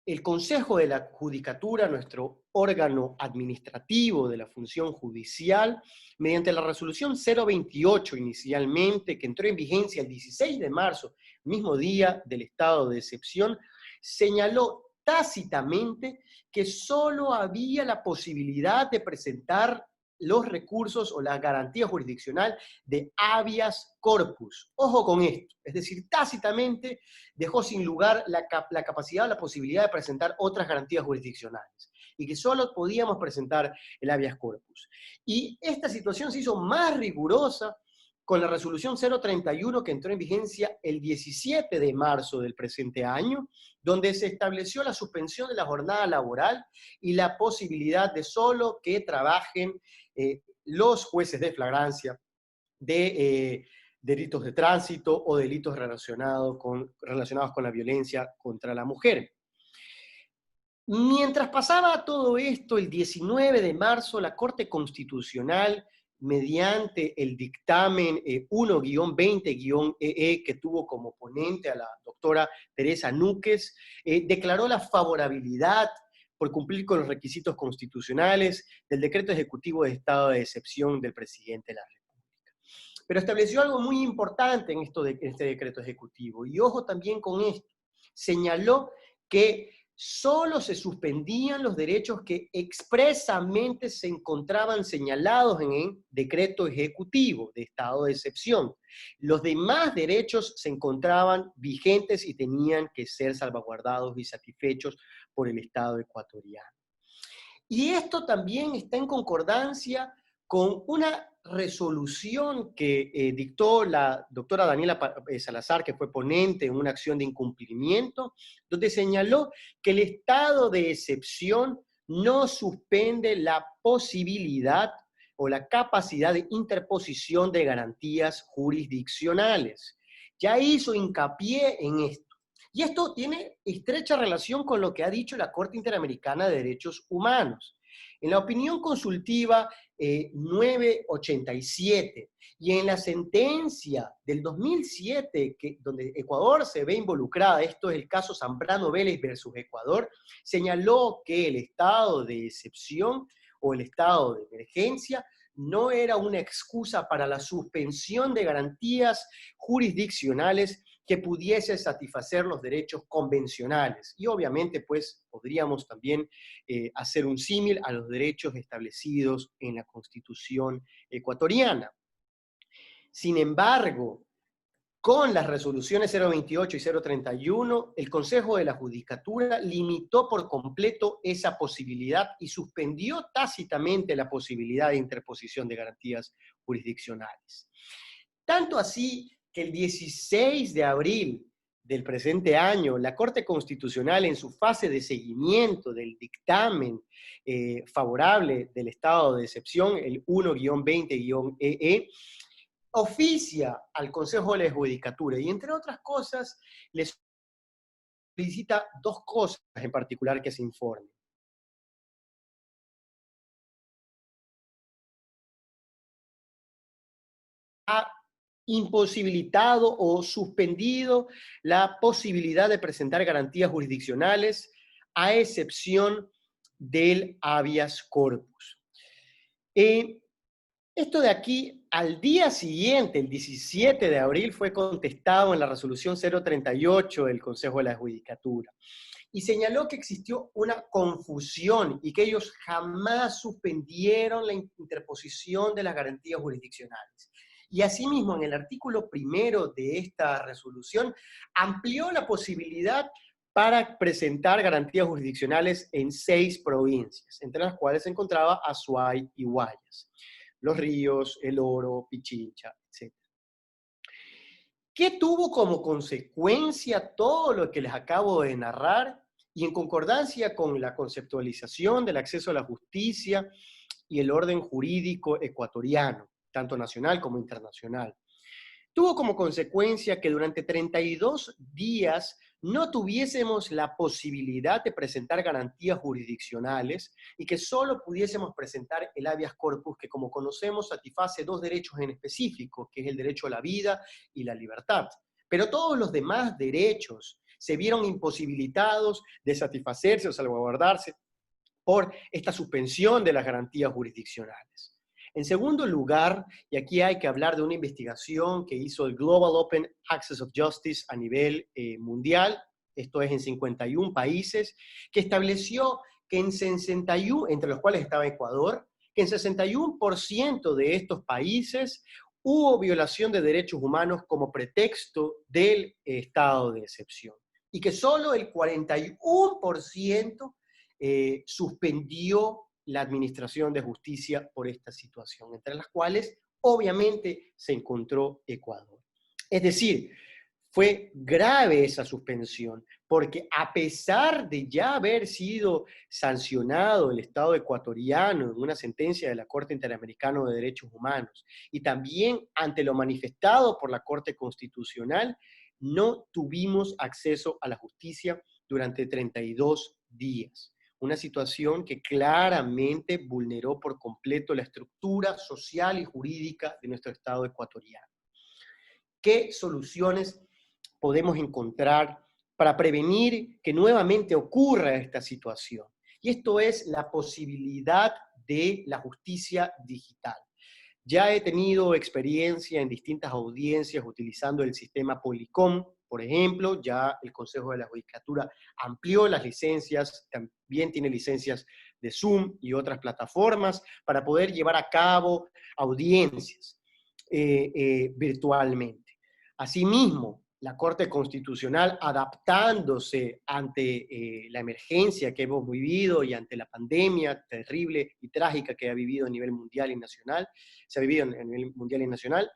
Speaker 4: el Consejo de la Judicatura, nuestro órgano administrativo de la función judicial, mediante la resolución 028 inicialmente, que entró en vigencia el 16 de marzo, mismo día del estado de excepción, señaló tácitamente que solo había la posibilidad de presentar los recursos o la garantía jurisdiccional de habeas corpus. Ojo con esto, es decir, tácitamente dejó sin lugar la capacidad o la posibilidad de presentar otras garantías jurisdiccionales y que solo podíamos presentar el habeas corpus. Y esta situación se hizo más rigurosa con la resolución 031 que entró en vigencia el 17 de marzo del presente año, donde se estableció la suspensión de la jornada laboral y la posibilidad de solo que trabajen los jueces de flagrancia de delitos de tránsito o delitos relacionados con la violencia contra la mujer. Mientras pasaba todo esto, el 19 de marzo, la Corte Constitucional, mediante el dictamen 1-20-EE que tuvo como ponente a la doctora Teresa Núquez, declaró la favorabilidad por cumplir con los requisitos constitucionales del decreto ejecutivo de estado de excepción del presidente de la República. Pero estableció algo muy importante en este decreto ejecutivo, y ojo también con esto, señaló que solo se suspendían los derechos que expresamente se encontraban señalados en el decreto ejecutivo de estado de excepción. Los demás derechos se encontraban vigentes y tenían que ser salvaguardados y satisfechos por el Estado ecuatoriano. Y esto también está en concordancia con una resolución que dictó la doctora Daniela Salazar, que fue ponente en una acción de incumplimiento, donde señaló que el estado de excepción no suspende la posibilidad o la capacidad de interposición de garantías jurisdiccionales. Ya hizo hincapié en esto. Y esto tiene estrecha relación con lo que ha dicho la Corte Interamericana de Derechos Humanos. En la opinión consultiva 987 y en la sentencia del 2007, donde Ecuador se ve involucrada, esto es el caso Zambrano Vélez versus Ecuador, señaló que el estado de excepción o el estado de emergencia no era una excusa para la suspensión de garantías jurisdiccionales que pudiese satisfacer los derechos convencionales. Y obviamente, pues, podríamos también hacer un símil a los derechos establecidos en la Constitución ecuatoriana. Sin embargo, con las resoluciones 028 y 031, el Consejo de la Judicatura limitó por completo esa posibilidad y suspendió tácitamente la posibilidad de interposición de garantías jurisdiccionales. Tanto así que el 16 de abril del presente año, la Corte Constitucional, en su fase de seguimiento del dictamen favorable del estado de excepción, el 1-20-EE, oficia al Consejo de la Judicatura y, entre otras cosas, les solicita dos cosas en particular que se informen. Ha imposibilitado o suspendido la posibilidad de presentar garantías jurisdiccionales a excepción del habeas corpus. Esto de aquí, al día siguiente, el 17 de abril, fue contestado en la resolución 038 del Consejo de la Judicatura y señaló que existió una confusión y que ellos jamás suspendieron la interposición de las garantías jurisdiccionales. Y asimismo, en el artículo 1 de esta resolución, amplió la posibilidad para presentar garantías jurisdiccionales en 6 provincias, entre las cuales se encontraba Azuay y Guayas. Los Ríos, El Oro, Pichincha, etc. ¿Qué tuvo como consecuencia todo lo que les acabo de narrar? Y en concordancia con la conceptualización del acceso a la justicia y el orden jurídico ecuatoriano, tanto nacional como internacional. Tuvo como consecuencia que durante 32 días no tuviésemos la posibilidad de presentar garantías jurisdiccionales y que solo pudiésemos presentar el habeas corpus, que como conocemos satisface 2 derechos en específico, que es el derecho a la vida y la libertad. Pero todos los demás derechos se vieron imposibilitados de satisfacerse o salvaguardarse por esta suspensión de las garantías jurisdiccionales. En segundo lugar, y aquí hay que hablar de una investigación que hizo el Global Open Access of Justice a nivel mundial, esto es en 51 países, que estableció que en 61, entre los cuales estaba Ecuador, que en 61% de estos países hubo violación de derechos humanos como pretexto del estado de excepción, y que solo el 41% suspendió la administración de justicia por esta situación, entre las cuales obviamente se encontró Ecuador. Es decir, fue grave esa suspensión, porque a pesar de ya haber sido sancionado el Estado ecuatoriano en una sentencia de la Corte Interamericana de Derechos Humanos, y también ante lo manifestado por la Corte Constitucional, no tuvimos acceso a la justicia durante 32 días. Una situación que claramente vulneró por completo la estructura social y jurídica de nuestro Estado ecuatoriano. ¿Qué soluciones podemos encontrar para prevenir que nuevamente ocurra esta situación? Y esto es la posibilidad de la justicia digital. Ya he tenido experiencia en distintas audiencias utilizando el sistema Policom, por ejemplo. Ya el Consejo de la Judicatura amplió las licencias, también tiene licencias de Zoom y otras plataformas para poder llevar a cabo audiencias virtualmente. Asimismo, la Corte Constitucional, adaptándose ante la emergencia que hemos vivido y ante la pandemia terrible y trágica que ha vivido a nivel mundial y nacional, se ha vivido a nivel mundial y nacional,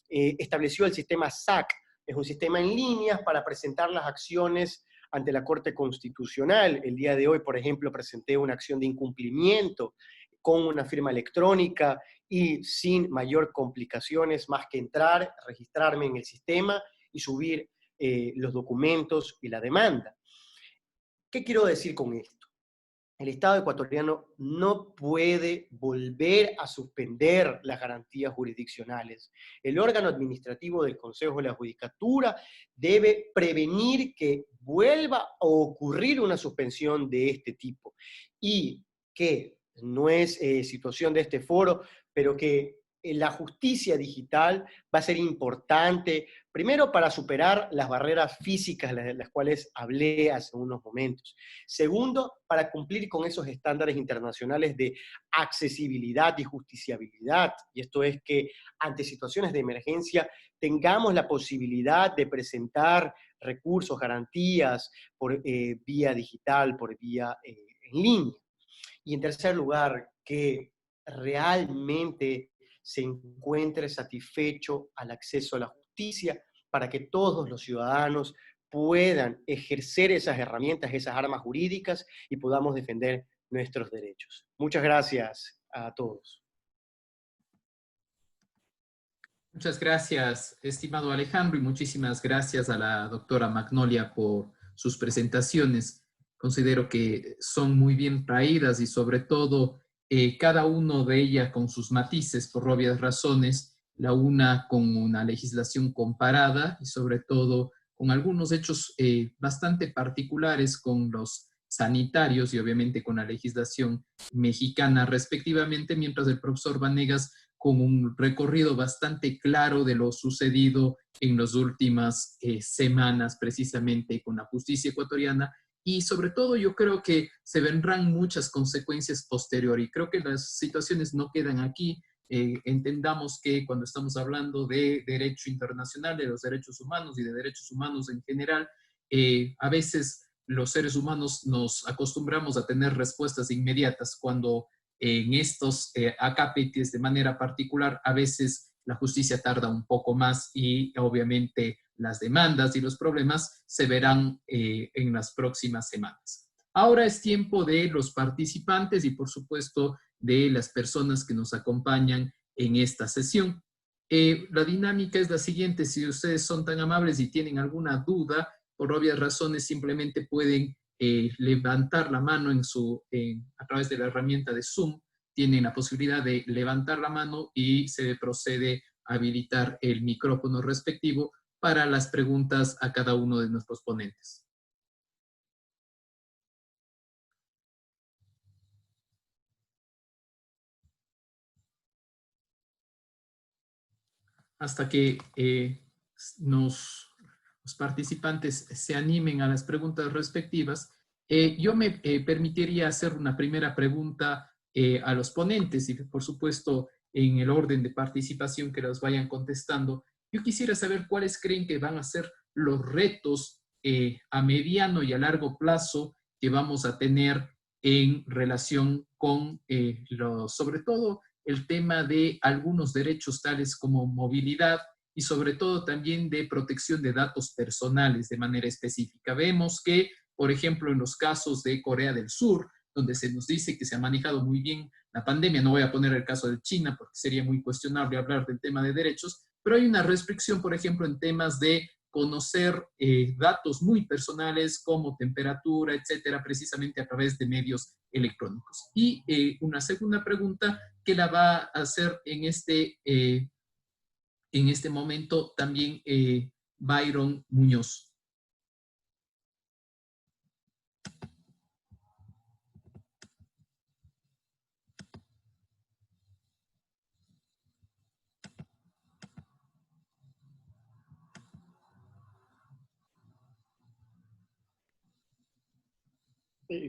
Speaker 4: estableció el sistema SAC. Es un sistema en línea para presentar las acciones ante la Corte Constitucional. El día de hoy, por ejemplo, presenté una acción de incumplimiento con una firma electrónica y sin mayor complicaciones, más que entrar, registrarme en el sistema y subir los documentos y la demanda. ¿Qué quiero decir con esto? El Estado ecuatoriano no puede volver a suspender las garantías jurisdiccionales. El órgano administrativo del Consejo de la Judicatura debe prevenir que vuelva a ocurrir una suspensión de este tipo, y que no es situación de este foro, pero que la justicia digital va a ser importante, primero para superar las barreras físicas de las cuales hablé hace unos momentos. Segundo, para cumplir con esos estándares internacionales de accesibilidad y justiciabilidad. Y esto es que ante situaciones de emergencia tengamos la posibilidad de presentar recursos, garantías por vía digital, por vía en línea. Y en tercer lugar, que realmente se encuentre satisfecho al acceso a la justicia para que todos los ciudadanos puedan ejercer esas herramientas, esas armas jurídicas y podamos defender nuestros derechos. Muchas gracias a todos.
Speaker 2: Muchas gracias, estimado Alejandro, y muchísimas gracias a la doctora Magnolia por sus presentaciones. Considero que son muy bien traídas y sobre todo cada uno de ellas con sus matices por obvias razones, la una con una legislación comparada y sobre todo con algunos hechos bastante particulares con los sanitarios y obviamente con la legislación mexicana respectivamente, mientras el profesor Vanegas con un recorrido bastante claro de lo sucedido en las últimas semanas precisamente con la justicia ecuatoriana y sobre todo yo creo que se vendrán muchas consecuencias posteriores y creo que las situaciones no quedan aquí. Entendamos que cuando estamos hablando de derecho internacional, de los derechos humanos y de derechos humanos en general, a veces los seres humanos nos acostumbramos a tener respuestas inmediatas cuando en estos acápites de manera particular, a veces la justicia tarda un poco más y obviamente las demandas y los problemas se verán en las próximas semanas. Ahora es tiempo de los participantes y por supuesto de las personas que nos acompañan en esta sesión. La dinámica es la siguiente, si ustedes son tan amables y tienen alguna duda, por obvias razones simplemente pueden levantar la mano a través de la herramienta de Zoom, tienen la posibilidad de levantar la mano y se procede a habilitar el micrófono respectivo para las preguntas a cada uno de nuestros ponentes. Hasta que los participantes se animen a las preguntas respectivas, yo me permitiría hacer una primera pregunta a los ponentes y por supuesto en el orden de participación que los vayan contestando. Yo quisiera saber cuáles creen que van a ser los retos a mediano y a largo plazo que vamos a tener en relación con sobre todo el tema de algunos derechos tales como movilidad y sobre todo también de protección de datos personales de manera específica. Vemos que, por ejemplo, en los casos de Corea del Sur, donde se nos dice que se ha manejado muy bien la pandemia, no voy a poner el caso de China porque sería muy cuestionable hablar del tema de derechos, pero hay una restricción, por ejemplo, en temas de conocer datos muy personales como temperatura, etcétera, precisamente a través de medios electrónicos. Y una segunda pregunta que la va a hacer en este momento también Byron Muñoz.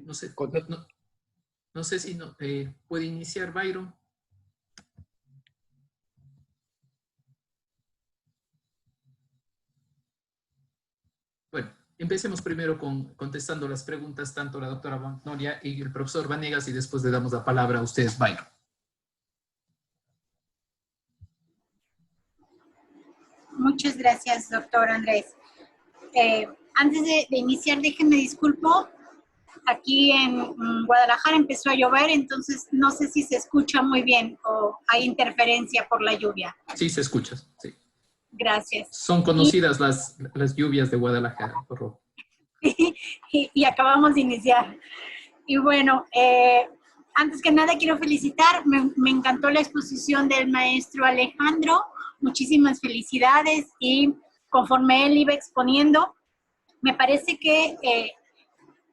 Speaker 2: No sé, no sé si puede iniciar Byron. Bueno, empecemos primero contestando las preguntas tanto la doctora Magnolia y el profesor Vanegas y después le damos la palabra a ustedes, Byron.
Speaker 3: Muchas gracias, doctor Andrés. Antes de iniciar, déjenme disculpo. Aquí en Guadalajara empezó a llover, entonces no sé si se escucha muy bien o hay interferencia por la lluvia.
Speaker 2: Sí, se escucha, sí.
Speaker 3: Gracias.
Speaker 2: Son conocidas las lluvias de Guadalajara, por favor.
Speaker 3: y acabamos de iniciar. Y bueno, antes que nada quiero felicitar, me encantó la exposición del maestro Alejandro, muchísimas felicidades y conforme él iba exponiendo, me parece que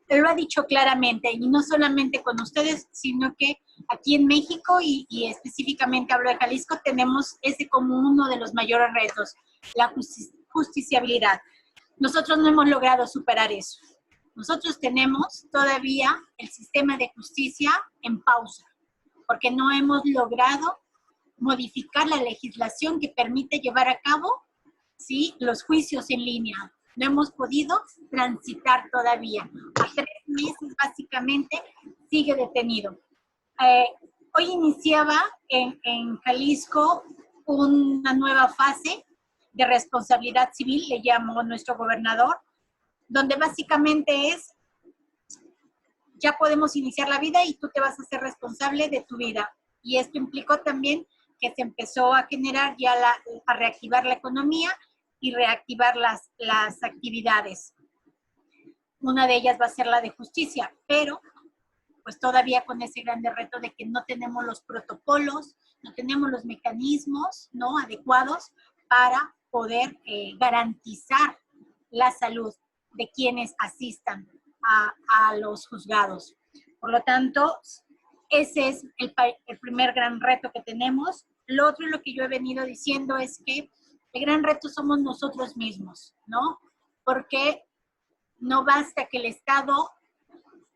Speaker 3: él lo ha dicho claramente y no solamente con ustedes, sino que aquí en México y específicamente hablo de Jalisco, tenemos ese como uno de los mayores retos, la justiciabilidad. Nosotros no hemos logrado superar eso. Nosotros tenemos todavía el sistema de justicia en pausa, porque no hemos logrado modificar la legislación que permite llevar a cabo, ¿sí?, los juicios en línea. No hemos podido transitar todavía. A 3 meses básicamente sigue detenido. Hoy iniciaba en Jalisco una nueva fase de responsabilidad civil, le llamó nuestro gobernador, donde básicamente es, ya podemos iniciar la vida y tú te vas a ser responsable de tu vida. Y esto implicó también que se empezó a generar ya a reactivar la economía y reactivar las actividades. Una de ellas va a ser la de justicia, pero pues todavía con ese grande reto de que no tenemos los protocolos, no tenemos los mecanismos, ¿no?, adecuados para poder garantizar la salud de quienes asistan a los juzgados. Por lo tanto, ese es el primer gran reto que tenemos. Lo otro, lo que yo he venido diciendo, es que el gran reto somos nosotros mismos, ¿no? Porque no basta que el Estado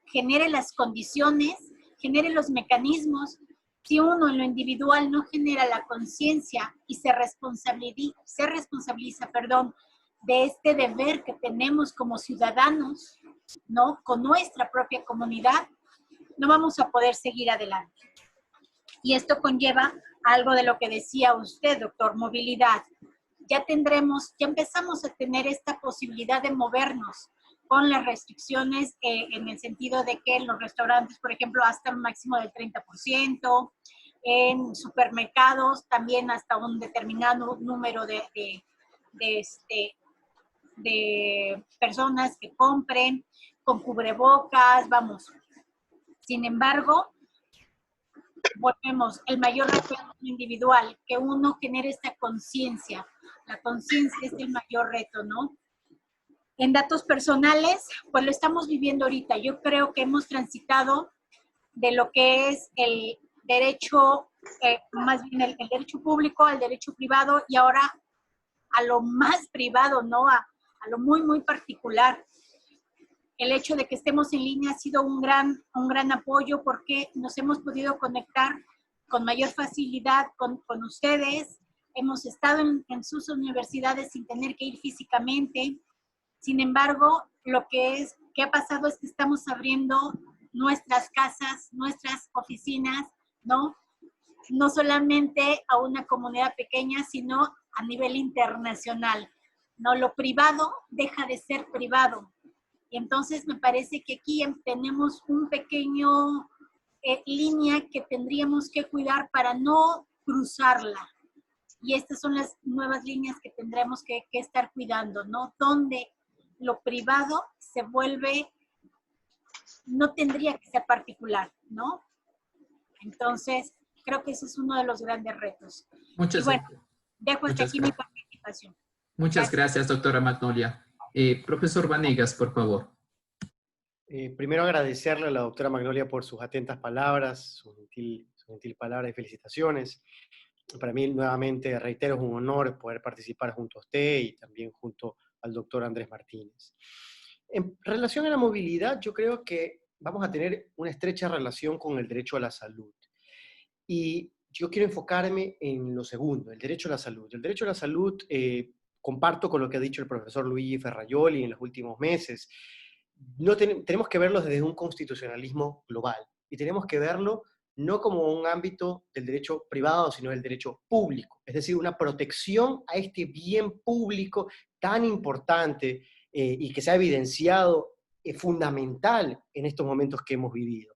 Speaker 3: genere las condiciones, genere los mecanismos, si uno en lo individual no genera la conciencia y se responsabiliza, de este deber que tenemos como ciudadanos, ¿no?, con nuestra propia comunidad, no vamos a poder seguir adelante. Y esto conlleva algo de lo que decía usted, doctor, movilidad. Ya empezamos a tener esta posibilidad de movernos con las restricciones en el sentido de que en los restaurantes, por ejemplo, hasta un máximo del 30%, en supermercados también hasta un determinado número de personas que compren con cubrebocas, vamos. Sin embargo, volvemos, el mayor reto individual, que uno genere esta conciencia. La conciencia es el mayor reto, ¿no? En datos personales, pues lo estamos viviendo ahorita. Yo creo que hemos transitado de lo que es el derecho, más bien el derecho público al derecho privado, y ahora a lo más privado, ¿no? A lo muy, muy particular. El hecho de que estemos en línea ha sido un gran apoyo, porque nos hemos podido conectar con mayor facilidad con ustedes. Hemos estado en sus universidades sin tener que ir físicamente. Sin embargo, lo que ha pasado es que estamos abriendo nuestras casas, nuestras oficinas, ¿no? No solamente a una comunidad pequeña, sino a nivel internacional, ¿no? Lo privado deja de ser privado. Y entonces me parece que aquí tenemos un pequeño línea que tendríamos que cuidar para no cruzarla. Y estas son las nuevas líneas que tendremos que estar cuidando, ¿no? Donde lo privado se vuelve, no tendría que ser particular, ¿no? Entonces, creo que ese es uno de los grandes retos. Y bueno, dejo hasta aquí mi participación.
Speaker 2: Muchas gracias, doctora Magnolia. Profesor Vanegas, por favor.
Speaker 4: Primero agradecerle a la doctora Magnolia por sus atentas palabras, su gentil palabra de felicitaciones. Para mí, nuevamente, reitero, es un honor poder participar junto a usted y también junto al doctor Andrés Martínez. En relación a la movilidad, yo creo que vamos a tener una estrecha relación con el derecho a la salud. Y yo quiero enfocarme en lo segundo, el derecho a la salud. El derecho a la salud, comparto con lo que ha dicho el profesor Luigi Ferrajoli en los últimos meses. Tenemos que verlo desde un constitucionalismo global y tenemos que verlo no como un ámbito del derecho privado, sino del derecho público, es decir, una protección a este bien público tan importante y que se ha evidenciado fundamental en estos momentos que hemos vivido.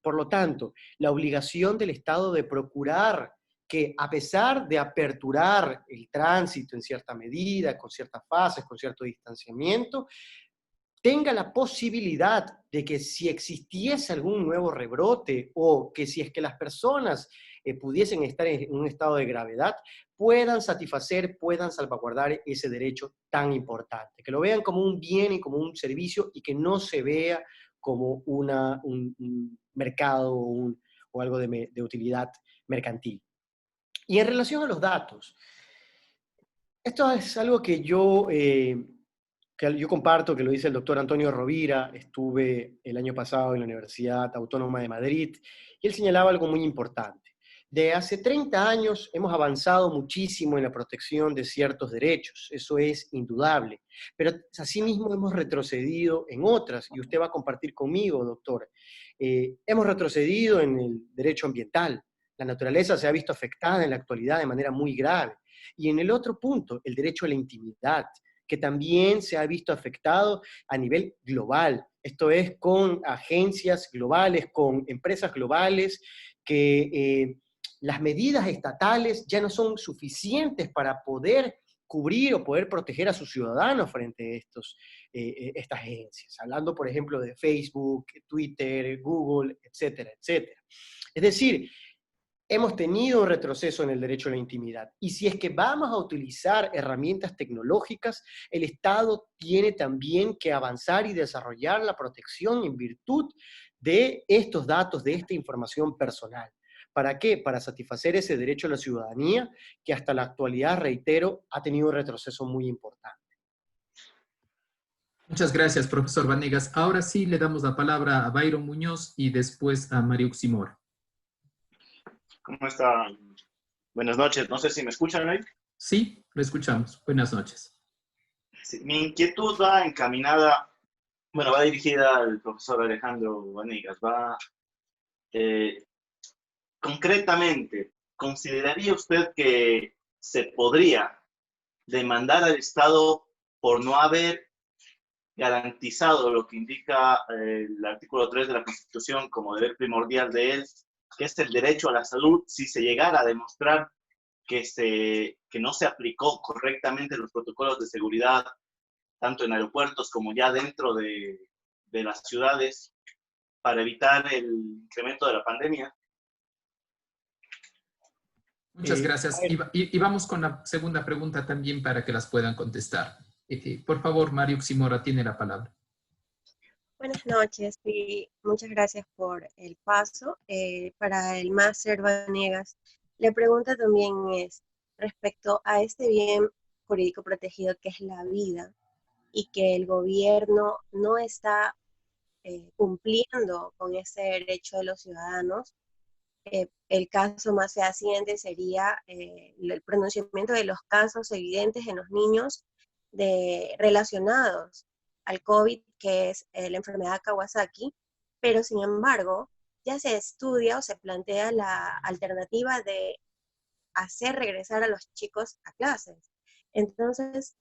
Speaker 4: Por lo tanto, la obligación del Estado de procurar que, a pesar de aperturar el tránsito en cierta medida, con ciertas fases, con cierto distanciamiento, tenga la posibilidad de que si existiese algún nuevo rebrote o que si es que las personas pudiesen estar en un estado de gravedad, puedan satisfacer, puedan salvaguardar ese derecho tan importante. Que lo vean como un bien y como un servicio y que no se vea como un mercado o algo de utilidad mercantil. Y en relación a los datos, esto es algo que yo comparto, que lo dice el doctor Antonio Rovira. Estuve el año pasado en la Universidad Autónoma de Madrid, y él señalaba algo muy importante. De hace 30 años hemos avanzado muchísimo en la protección de ciertos derechos, eso es indudable, pero asimismo hemos retrocedido en otras, y usted va a compartir conmigo, doctor. Hemos retrocedido en el derecho ambiental, la naturaleza se ha visto afectada en la actualidad de manera muy grave, y en el otro punto, el derecho a la intimidad, que también se ha visto afectado a nivel global. Esto es con agencias globales, con empresas globales, que las medidas estatales ya no son suficientes para poder cubrir o poder proteger a sus ciudadanos frente a estas agencias. Hablando, por ejemplo, de Facebook, Twitter, Google, etcétera, etcétera. Es decir, hemos tenido un retroceso en el derecho a la intimidad. Y si es que vamos a utilizar herramientas tecnológicas, el Estado tiene también que avanzar y desarrollar la protección en virtud de estos datos, de esta información personal. ¿Para qué? Para satisfacer ese derecho a la ciudadanía que hasta la actualidad, reitero, ha tenido un retroceso muy importante.
Speaker 2: Muchas gracias, profesor Vanegas. Ahora sí le damos la palabra a Byron Muñoz y después a Mariuxi Mora.
Speaker 5: ¿Cómo está? Buenas noches. No sé si me escuchan ahí.
Speaker 2: Sí, lo escuchamos. Buenas noches.
Speaker 5: Sí, mi inquietud va encaminada, bueno, va dirigida al profesor Alejandro Vanegas. Concretamente, ¿consideraría usted que se podría demandar al Estado por no haber garantizado lo que indica el artículo 3 de la Constitución como deber primordial de él, que es el derecho a la salud, si se llegara a demostrar que no se aplicó correctamente los protocolos de seguridad, tanto en aeropuertos como ya dentro de las ciudades, para evitar el incremento de la pandemia?
Speaker 2: Muchas gracias. Y vamos con la segunda pregunta también para que las puedan contestar. Por favor, Mariuxi Mora tiene la palabra.
Speaker 6: Buenas noches y muchas gracias por el paso. Para el máster Vanegas, la pregunta también es respecto a este bien jurídico protegido que es la vida y que el gobierno no está cumpliendo con ese derecho de los ciudadanos. El caso más fehaciente sería el pronunciamiento de los casos evidentes en los niños relacionados al COVID, que es la enfermedad Kawasaki, pero sin embargo ya se estudia o se plantea la alternativa de hacer regresar a los chicos a clases. Entonces,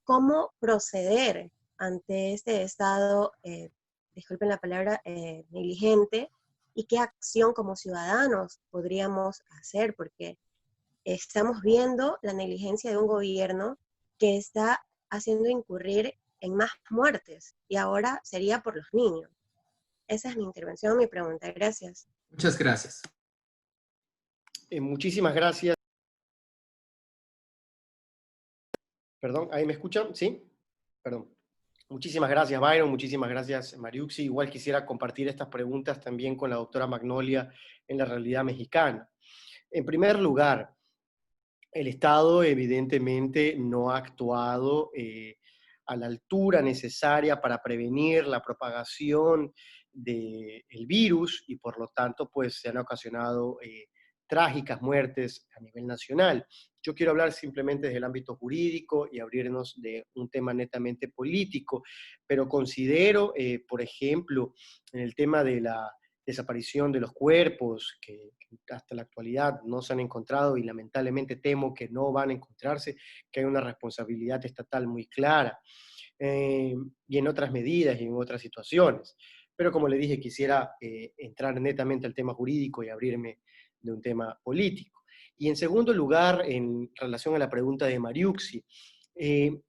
Speaker 6: ¿cómo proceder ante este estado, disculpen la palabra, negligente? ¿Y qué acción como ciudadanos podríamos hacer? Porque estamos viendo la negligencia de un gobierno que está haciendo incurrir en más muertes, y ahora sería por los niños. Esa es mi intervención, mi pregunta. Gracias.
Speaker 2: Muchas gracias.
Speaker 4: Muchísimas gracias. Perdón, ¿ahí me escuchan? ¿Sí? Perdón. Muchísimas gracias, Byron. Muchísimas gracias, Mariuxi. Igual quisiera compartir estas preguntas también con la doctora Magnolia en la realidad mexicana. En primer lugar, el Estado evidentemente no ha actuado a la altura necesaria para prevenir la propagación del virus y por lo tanto pues se han ocasionado trágicas muertes a nivel nacional. Yo quiero hablar simplemente desde el ámbito jurídico y abrirnos de un tema netamente político, pero considero, por ejemplo, en el tema de la desaparición de los cuerpos, que hasta la actualidad no se han encontrado y lamentablemente temo que no van a encontrarse, que hay una responsabilidad estatal muy clara, y en otras medidas y en otras situaciones. Pero como le dije, quisiera entrar netamente al tema jurídico y abrirme de un tema político. Y en segundo lugar, en relación a la pregunta de Mariuxi, el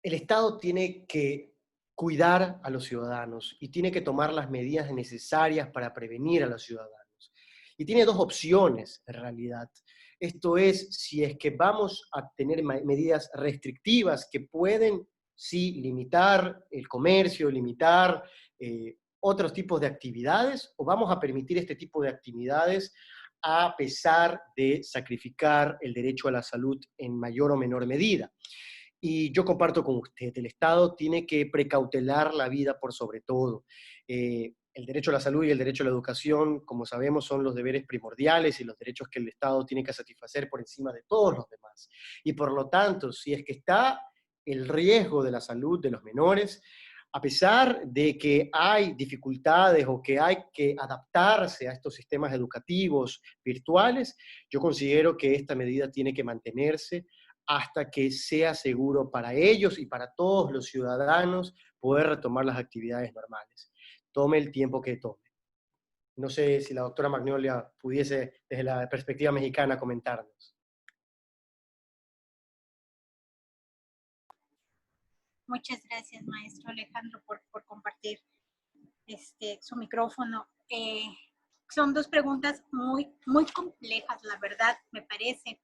Speaker 4: Estado tiene que cuidar a los ciudadanos y tiene que tomar las medidas necesarias para prevenir a los ciudadanos. Y tiene dos opciones, en realidad. Esto es, si es que vamos a tener medidas restrictivas que pueden, sí, limitar el comercio, limitar otros tipos de actividades, o vamos a permitir este tipo de actividades a pesar de sacrificar el derecho a la salud en mayor o menor medida. Y yo comparto con usted, el Estado tiene que precautelar la vida por sobre todo. El derecho a la salud y el derecho a la educación, como sabemos, son los deberes primordiales y los derechos que el Estado tiene que satisfacer por encima de todos los demás. Y por lo tanto, si es que está el riesgo de la salud de los menores, a pesar de que hay dificultades o que hay que adaptarse a estos sistemas educativos virtuales, yo considero que esta medida tiene que mantenerse hasta que sea seguro para ellos y para todos los ciudadanos poder retomar las actividades normales. Tome el tiempo que tome. No sé si la doctora Magnolia pudiese, desde la perspectiva mexicana, comentarnos.
Speaker 3: Muchas gracias, maestro Alejandro, por compartir su micrófono. Son dos preguntas muy, muy complejas, la verdad, me parece,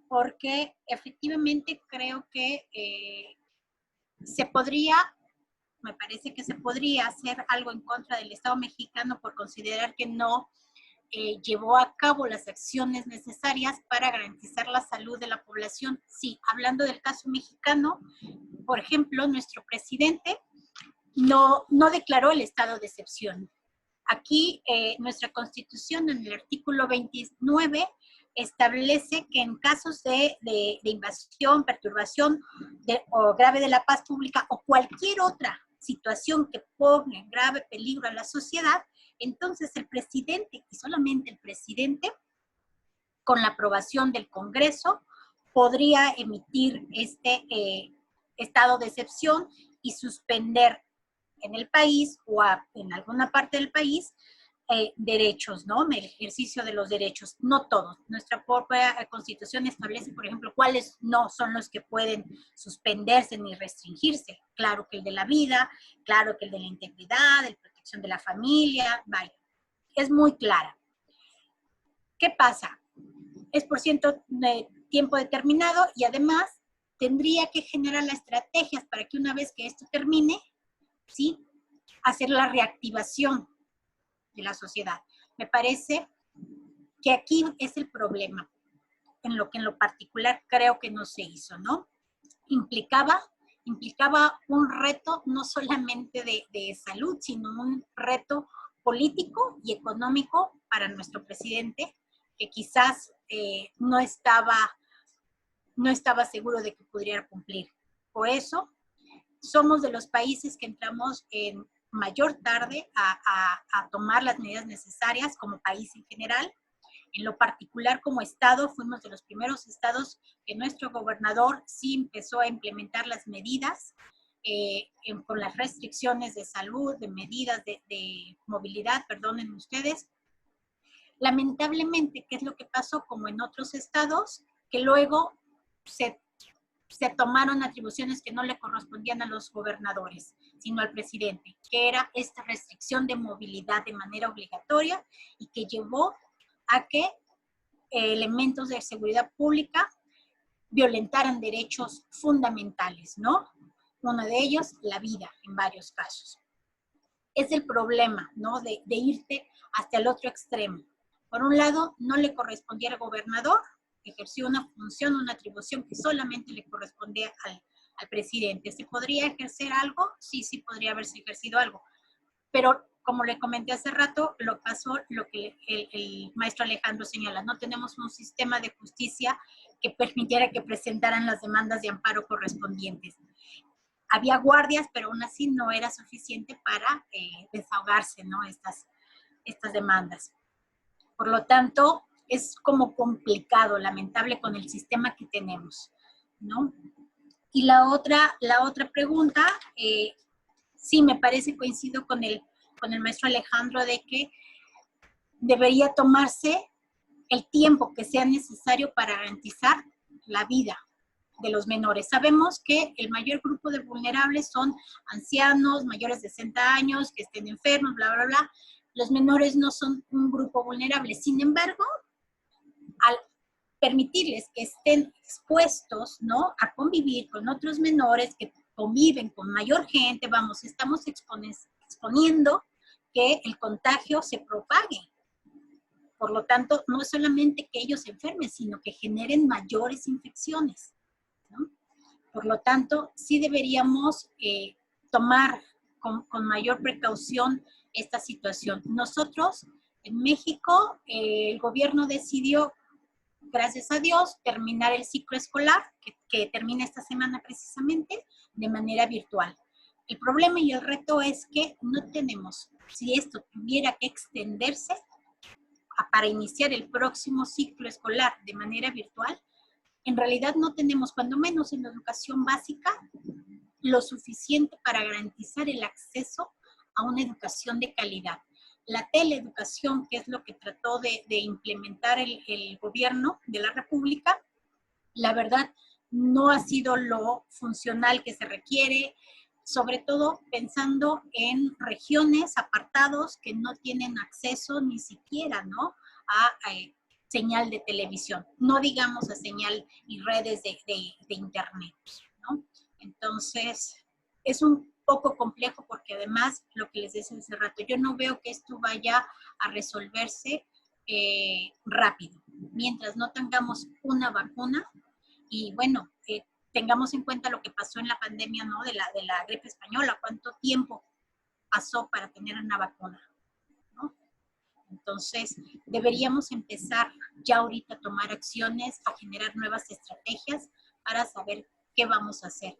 Speaker 3: porque efectivamente creo que me parece que se podría hacer algo en contra del Estado mexicano por considerar que no llevó a cabo las acciones necesarias para garantizar la salud de la población. Sí, hablando del caso mexicano, por ejemplo, nuestro presidente no declaró el estado de excepción. Aquí nuestra Constitución, en el artículo 29, establece que en casos de invasión, perturbación o grave de la paz pública o cualquier otra situación que ponga en grave peligro a la sociedad, entonces el presidente, y solamente el presidente, con la aprobación del Congreso, podría emitir este estado de excepción y suspender en el país o en alguna parte del país derechos, ¿no? El ejercicio de los derechos, no todos. Nuestra propia Constitución establece, por ejemplo, cuáles no son los que pueden suspenderse ni restringirse. Claro que el de la vida, claro que el de la integridad, el protección de la familia, vaya, es muy clara. ¿Qué pasa? Es por ciento de tiempo determinado y además tendría que generar las estrategias para que una vez que esto termine, ¿sí?, hacer la reactivación de la sociedad. Me parece que aquí es el problema, en lo que en lo particular creo que no se hizo, ¿no? Implicaba un reto no solamente de salud, sino un reto político y económico para nuestro presidente, que quizás no estaba seguro de que pudiera cumplir. Por eso, somos de los países que entramos en mayor tarde a tomar las medidas necesarias como país en general. En lo particular, como Estado, fuimos de los primeros estados que nuestro gobernador sí empezó a implementar las medidas con las restricciones de salud, de medidas de movilidad, perdonen ustedes. Lamentablemente, ¿qué es lo que pasó? Como en otros estados, que luego se tomaron atribuciones que no le correspondían a los gobernadores, sino al presidente, que era esta restricción de movilidad de manera obligatoria y que llevó a que elementos de seguridad pública violentaran derechos fundamentales, ¿no? Uno de ellos, la vida, en varios casos. Es el problema, ¿no?, de irte hasta el otro extremo. Por un lado, no le correspondía al gobernador, ejerció una función, una atribución que solamente le correspondía al presidente. ¿Se podría ejercer algo? Sí, sí podría haberse ejercido algo. Pero, como le comenté hace rato, pasó lo que el maestro Alejandro señala. No tenemos un sistema de justicia que permitiera que presentaran las demandas de amparo correspondientes. Había guardias, pero aún así no era suficiente para desahogarse, ¿no?, estas demandas. Por lo tanto, es como complicado, lamentable, con el sistema que tenemos, ¿no? Y la otra pregunta, sí, me parece, coincido con el maestro Alejandro, de que debería tomarse el tiempo que sea necesario para garantizar la vida de los menores. Sabemos que el mayor grupo de vulnerables son ancianos, mayores de 60 años, que estén enfermos, bla, bla, bla. Los menores no son un grupo vulnerable. Sin embargo, al permitirles que estén expuestos, ¿no?, a convivir con otros menores que conviven con mayor gente, estamos exponiendo que el contagio se propague. Por lo tanto, no es solamente que ellos se enfermen, sino que generen mayores infecciones, ¿no? Por lo tanto, sí deberíamos tomar con mayor precaución esta situación. Nosotros, en México, el gobierno decidió, gracias a Dios, terminar el ciclo escolar, que termina esta semana precisamente, de manera virtual. El problema y el reto es que no tenemos, si esto tuviera que extenderse para iniciar el próximo ciclo escolar de manera virtual, en realidad no tenemos, cuando menos en la educación básica, lo suficiente para garantizar el acceso a una educación de calidad. La teleeducación, que es lo que trató de implementar el gobierno de la República, la verdad no ha sido lo funcional que se requiere, sobre todo pensando en regiones, apartados que no tienen acceso ni siquiera, ¿no?, a señal de televisión, no digamos a señal y redes de internet, ¿no? Entonces, es un poco complejo porque además, lo que les decía hace rato, yo no veo que esto vaya a resolverse rápido. Mientras no tengamos una vacuna, y bueno, tengamos en cuenta lo que pasó en la pandemia, ¿no?, de la gripe española, cuánto tiempo pasó para tener una vacuna, ¿no? Entonces, deberíamos empezar ya ahorita a tomar acciones, a generar nuevas estrategias para saber qué vamos a hacer,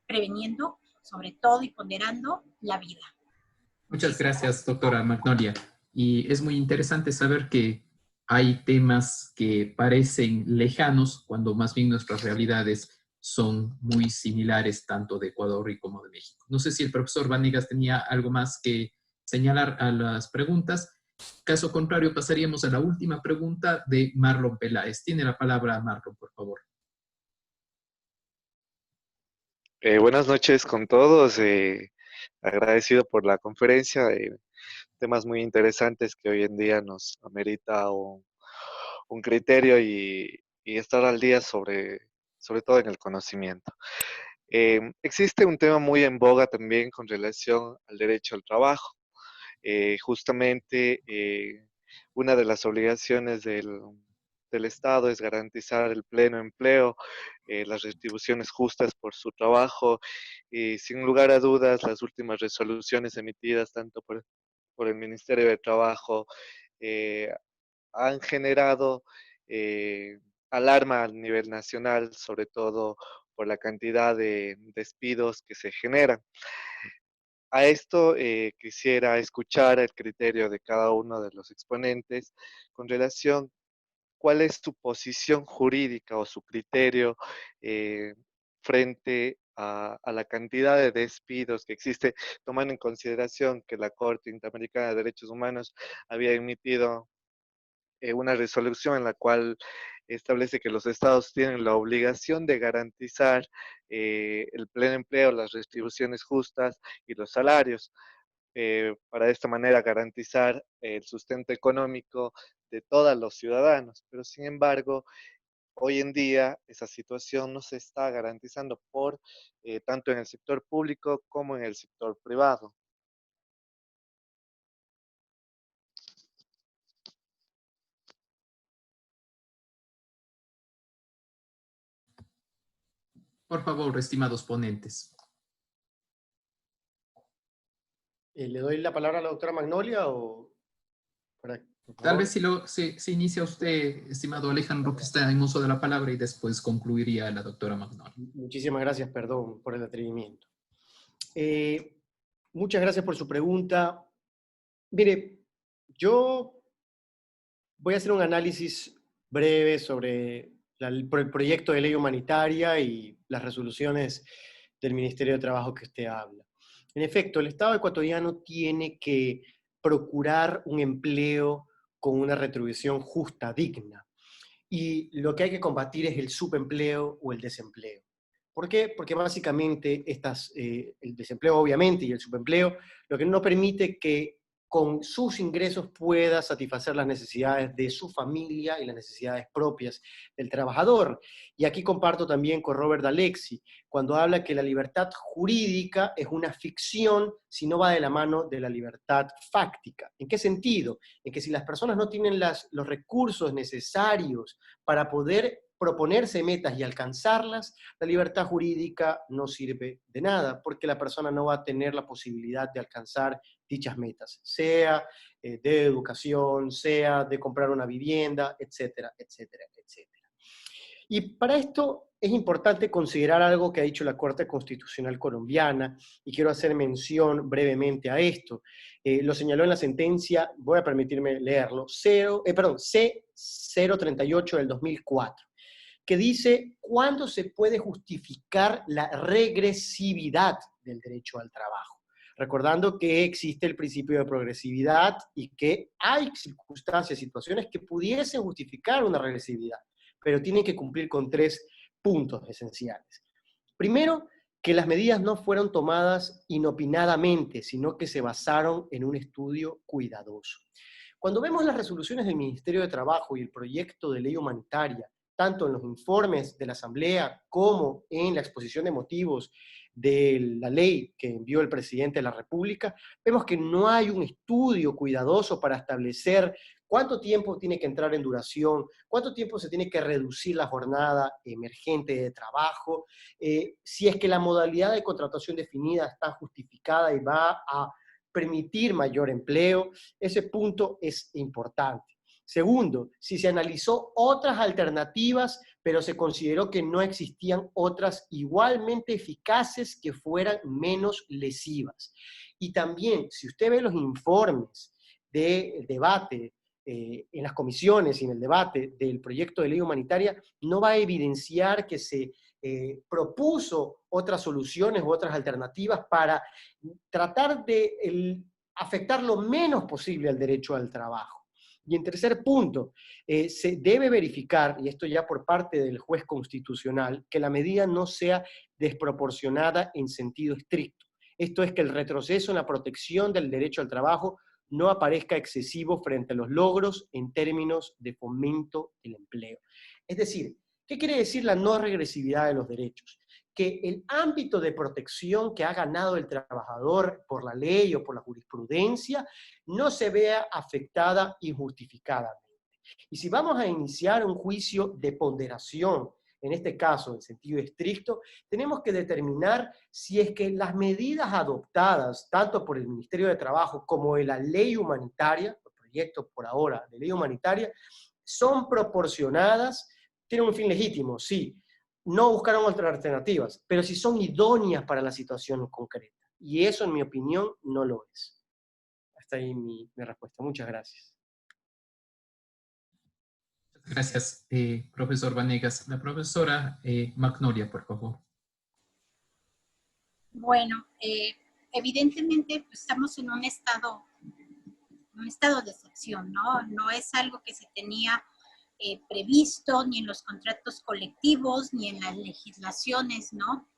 Speaker 3: preveniendo, sobre todo, y ponderando la vida.
Speaker 2: Muchas gracias, doctora Magnolia. Y es muy interesante saber que hay temas que parecen lejanos cuando más bien nuestras realidades son muy similares tanto de Ecuador y como de México. No sé si el profesor Vanegas tenía algo más que señalar a las preguntas. Caso contrario, pasaríamos a la última pregunta de Marlon Peláez. Tiene la palabra Marlon, por favor.
Speaker 7: Buenas noches con todos. Agradecido por la conferencia. Temas muy interesantes que hoy en día nos amerita un criterio y estar al día sobre todo en el conocimiento. Existe un tema muy en boga también con relación al derecho al trabajo. Justamente una de las obligaciones del Estado es garantizar el pleno empleo, las retribuciones justas por su trabajo y sin lugar a dudas las últimas resoluciones emitidas tanto por el Ministerio de Trabajo han generado alarma a nivel nacional, sobre todo por la cantidad de despidos que se generan. A esto quisiera escuchar el criterio de cada uno de los exponentes con relación cuál es tu posición jurídica o su criterio frente a la cantidad de despidos que existe, tomando en consideración que la Corte Interamericana de Derechos Humanos había emitido una resolución en la cual establece que los estados tienen la obligación de garantizar el pleno empleo, las retribuciones justas y los salarios, para de esta manera garantizar el sustento económico de todos los ciudadanos. Pero sin embargo, hoy en día esa situación no se está garantizando tanto en el sector público como en el sector privado.
Speaker 2: Por favor, estimados ponentes.
Speaker 4: ¿Le doy la palabra a la doctora Magnolia o para,
Speaker 2: Tal vez si inicia usted, estimado Alejandro, que está en uso de la palabra, y después concluiría la doctora Magnolia.
Speaker 4: Muchísimas gracias, perdón por el atrevimiento. Muchas gracias por su pregunta. Mire, yo voy a hacer un análisis breve sobre el proyecto de ley humanitaria y las resoluciones del Ministerio de Trabajo que usted habla. En efecto, el Estado ecuatoriano tiene que procurar un empleo con una retribución justa, digna. Y lo que hay que combatir es el subempleo o el desempleo. ¿Por qué? Porque básicamente el desempleo obviamente y el subempleo lo que no permite que con sus ingresos pueda satisfacer las necesidades de su familia y las necesidades propias del trabajador. Y aquí comparto también con Robert Alexi, cuando habla que la libertad jurídica es una ficción si no va de la mano de la libertad fáctica. ¿En qué sentido? En que si las personas no tienen los recursos necesarios para poder proponerse metas y alcanzarlas, la libertad jurídica no sirve de nada, porque la persona no va a tener la posibilidad de alcanzar dichas metas, sea de educación, sea de comprar una vivienda, etcétera, etcétera, etcétera. Y para esto es importante considerar algo que ha dicho la Corte Constitucional colombiana, y quiero hacer mención brevemente a esto. Lo señaló en la sentencia, voy a permitirme leerlo, C038 del 2004. que dice cuándo se puede justificar la regresividad del derecho al trabajo. Recordando que existe el principio de progresividad y que hay circunstancias, situaciones que pudiesen justificar una regresividad, pero tienen que cumplir con 3 puntos esenciales. Primero, que las medidas no fueron tomadas inopinadamente, sino que se basaron en un estudio cuidadoso. Cuando vemos las resoluciones del Ministerio de Trabajo y el proyecto de ley humanitaria, tanto en los informes de la Asamblea como en la exposición de motivos de la ley que envió el presidente de la República, vemos que no hay un estudio cuidadoso para establecer cuánto tiempo tiene que entrar en duración, cuánto tiempo se tiene que reducir la jornada emergente de trabajo, si es que la modalidad de contratación definida está justificada y va a permitir mayor empleo. Ese punto es importante. Segundo, si se analizó otras alternativas, pero se consideró que no existían otras igualmente eficaces que fueran menos lesivas. Y también, si usted ve los informes del debate en las comisiones y en el debate del proyecto de ley humanitaria, no va a evidenciar que se propuso otras soluciones u otras alternativas para tratar de afectar lo menos posible al derecho al trabajo. Y en tercer punto, se debe verificar, y esto ya por parte del juez constitucional, que la medida no sea desproporcionada en sentido estricto. Esto es que el retroceso en la protección del derecho al trabajo no aparezca excesivo frente a los logros en términos de fomento del empleo. Es decir, ¿qué quiere decir la no regresividad de los derechos? Que el ámbito de protección que ha ganado el trabajador por la ley o por la jurisprudencia no se vea afectada injustificadamente. Y si vamos a iniciar un juicio de ponderación, en este caso en sentido estricto, tenemos que determinar si es que las medidas adoptadas tanto por el Ministerio de Trabajo como de la ley humanitaria, el proyecto por ahora de ley humanitaria, son proporcionadas, tienen un fin legítimo, sí, no buscaron otras alternativas, pero si son idóneas para la situación concreta. Y eso, en mi opinión, no lo es. Hasta ahí mi respuesta. Muchas gracias.
Speaker 2: Gracias, profesor Vanegas. La profesora Magnolia, por favor.
Speaker 3: Bueno, evidentemente pues, estamos en un estado de excepción, ¿no? No es algo que se tenía previsto ni en los contratos colectivos, ni en las legislaciones, ¿no?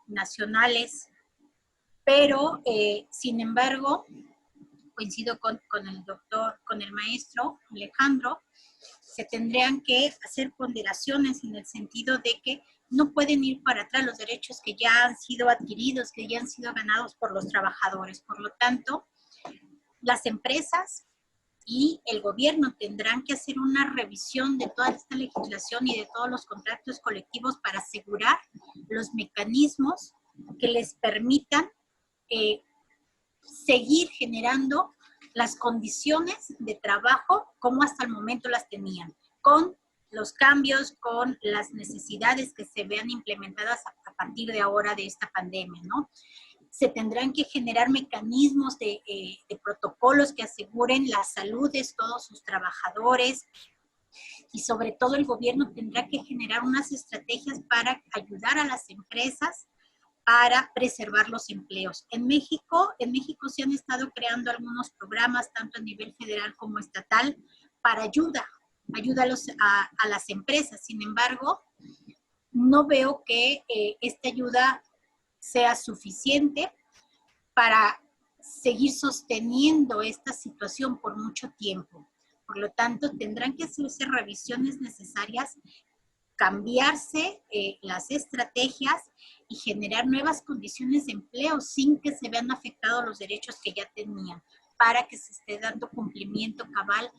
Speaker 3: Nacionales, pero sin embargo, coincido con el maestro Alejandro, se tendrían que hacer ponderaciones en el sentido de que no pueden ir para atrás los derechos que ya han sido adquiridos, que ya han sido ganados por los trabajadores. Por lo tanto, las empresas y el gobierno tendrán que hacer una revisión de toda esta legislación y de todos los contratos colectivos para asegurar los mecanismos que les permitan seguir generando las condiciones de trabajo como hasta el momento las tenían, con los cambios, con las necesidades que se vean implementadas a partir de ahora de esta pandemia, ¿no? Se tendrán que generar mecanismos de protocolos que aseguren la salud de todos sus trabajadores y sobre todo el gobierno tendrá que generar unas estrategias para ayudar a las empresas para preservar los empleos. En México se han estado creando algunos programas, tanto a nivel federal como estatal, para ayuda a las empresas. Sin embargo, no veo que esta ayuda sea suficiente para seguir sosteniendo esta situación por mucho tiempo. Por lo tanto, tendrán que hacerse revisiones necesarias, cambiarse las estrategias y generar nuevas condiciones de empleo sin que se vean afectados los derechos que ya tenían, para que se esté dando cumplimiento cabal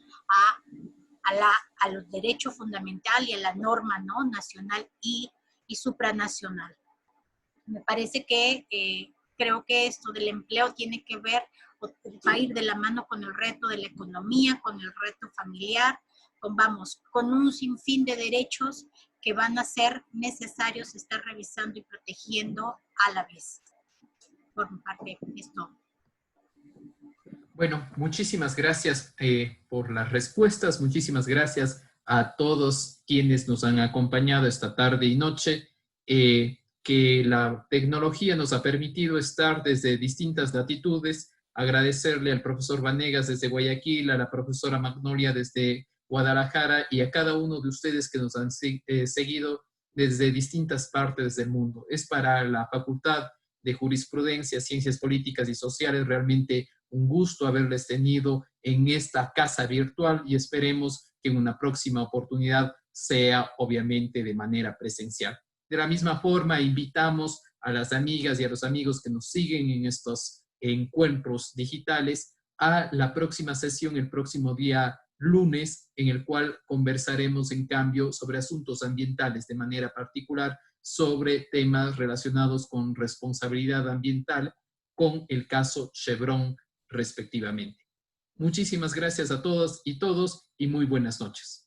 Speaker 3: a los derechos fundamentales y a la norma, ¿no?, nacional y supranacional. Me parece que creo que esto del empleo tiene que ver, va a ir de la mano con el reto de la economía, con el reto familiar, con un sinfín de derechos que van a ser necesarios estar revisando y protegiendo a la vez. Por mi parte, esto.
Speaker 2: Bueno, muchísimas gracias por las respuestas, muchísimas gracias a todos quienes nos han acompañado esta tarde y noche, que la tecnología nos ha permitido estar desde distintas latitudes. Agradecerle al profesor Vanegas desde Guayaquil, a la profesora Magnolia desde Guadalajara y a cada uno de ustedes que nos han seguido desde distintas partes del mundo. Es para la Facultad de Jurisprudencia, Ciencias Políticas y Sociales realmente un gusto haberles tenido en esta casa virtual y esperemos que en una próxima oportunidad sea obviamente de manera presencial. De la misma forma, invitamos a las amigas y a los amigos que nos siguen en estos encuentros digitales a la próxima sesión el próximo día lunes, en el cual conversaremos en cambio sobre asuntos ambientales, de manera particular sobre temas relacionados con responsabilidad ambiental, con el caso Chevron respectivamente. Muchísimas gracias a todas y todos y muy buenas noches.